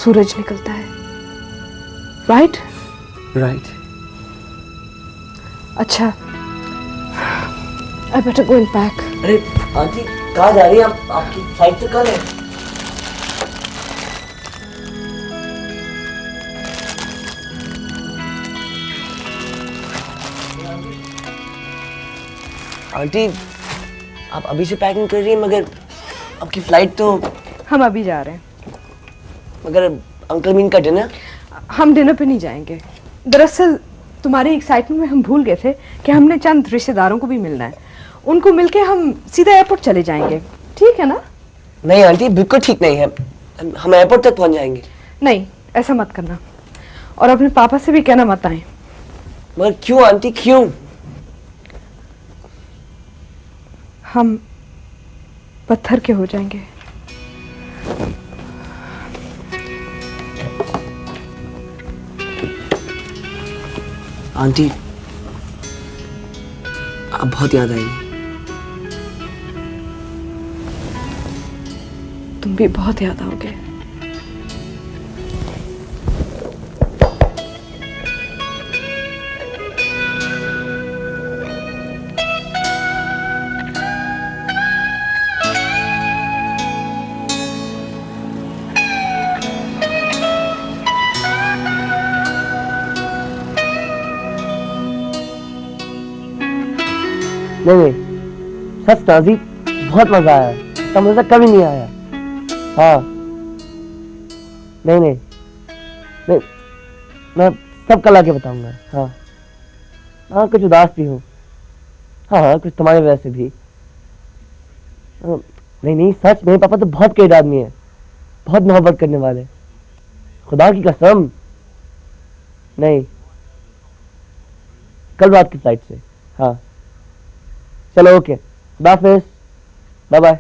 Speaker 7: सूरज निकलता है। राइट?
Speaker 2: राइट।
Speaker 7: अच्छा, I better go and pack.
Speaker 2: अरे आंटी कहाँ जा रही हैं आप? आपकी फ्लाइट तो कल है। आंटी आप अभी से पैकिंग कर रही हैं, मगर आपकी फ्लाइट तो।
Speaker 7: हम अभी जा रहे हैं।
Speaker 2: मगर अंकल अमीन का डिनर?
Speaker 7: हम डिनर पे नहीं जाएंगे। दरअसल तुम्हारी एक्साइटमेंट में हम भूल गए थे कि हमने चंद रिश्तेदारों को भी मिलना है। उनको मिलके हम सीधा एयरपोर्ट चले जाएंगे, ठीक है ना?
Speaker 2: नहीं आंटी, बिल्कुल ठीक नहीं है। हम एयरपोर्ट तक पहुंच जाएंगे।
Speaker 7: नहीं, ऐसा मत करना, और अपने पापा से भी कहना मत आए।
Speaker 2: मगर क्यों आंटी, क्यों?
Speaker 7: हम पत्थर के हो जाएंगे।
Speaker 2: आंटी अब बहुत याद आएगी।
Speaker 7: तुम भी बहुत याद आओगे।
Speaker 2: नहीं सच नाजी, बहुत मजा आया। इसका मजा कभी नहीं आया। हाँ नहीं, मैं सब कल आके बताऊंगा। हाँ कुछ उदास भी हूँ। हाँ कुछ तुम्हारी वजह से भी। नहीं सच, मेरे पापा तो बहुत कई आदमी है, बहुत मोहब्बत करने वाले, खुदा की कसम। नहीं, कल रात की फ्लाइट से। हाँ चलो ओके। हाफिज़, बाय बाय।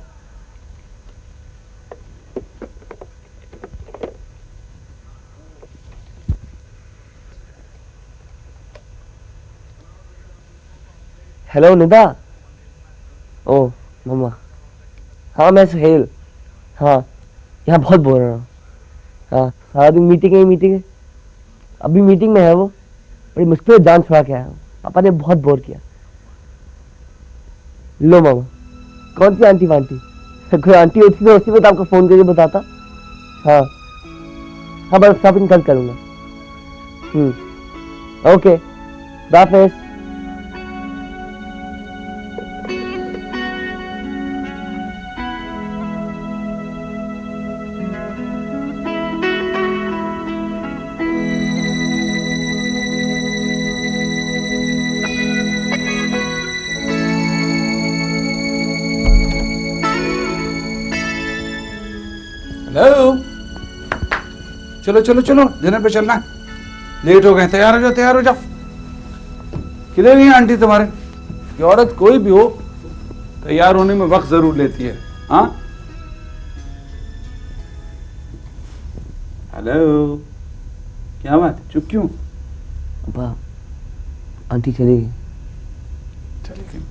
Speaker 2: हेलो निदा। ओ मम्मा। हाँ मैं सुहेल। हाँ यहाँ बहुत बोल रहा हूँ। हाँ सारा दिन मीटिंग है। अभी मीटिंग में है वो, बड़ी मुश्किल से जान छुड़ा के आया हूँ। पापा ने बहुत बोर किया। लो मामा, कौन सी आंटी वांटी? कोई आंटी होती तो उसी वक्त आपको फोन करके बताता। हाँ हाँ बस शॉपिंग कल करूँगा। ओके हाफिज़।
Speaker 10: हेलो, चलो चलो चलो डिनर पे चलना है। लेट हो गए, तैयार हो जाओ। किधर गई आंटी तुम्हारे? ये औरत कोई भी हो तैयार होने में वक्त जरूर लेती है। हाँ हेलो, क्या बात है, चुप क्यों?
Speaker 2: पापा आंटी चली गई।
Speaker 10: चली गई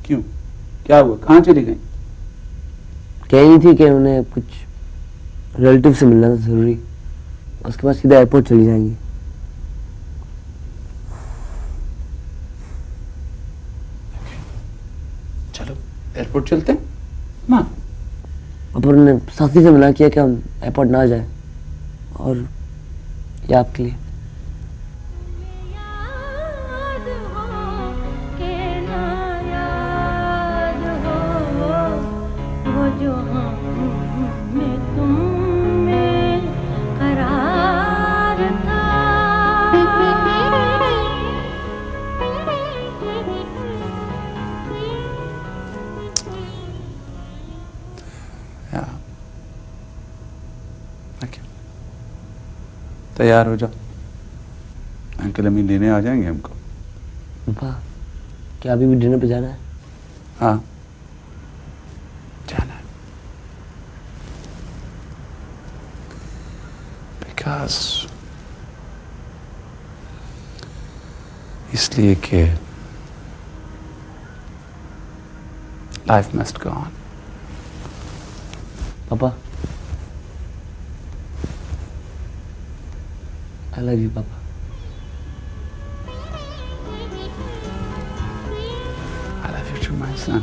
Speaker 10: क्यों? क्या हुआ, कहाँ चली गई?
Speaker 2: कह रही थी कि उन्हें कुछ रिलेटिव से मिलना था जरूरी, उसके बाद सीधा एयरपोर्ट चली जाएंगी।
Speaker 10: चलो एयरपोर्ट चलते हैं। माँ
Speaker 2: पापा ने साथी से मना किया कि हम एयरपोर्ट ना जाए, और ये आपके लिए।
Speaker 10: तैयार हो जाओ, अंकल अम्मी लेने आ जाएंगे हमको।
Speaker 2: पापा क्या अभी भी डिनर पे जाना है?
Speaker 10: हाँ जाना है, बिकॉज इसलिए कि लाइफ मस्ट गो ऑन।
Speaker 2: पापा I love you, Papa.
Speaker 10: I love you too, my son.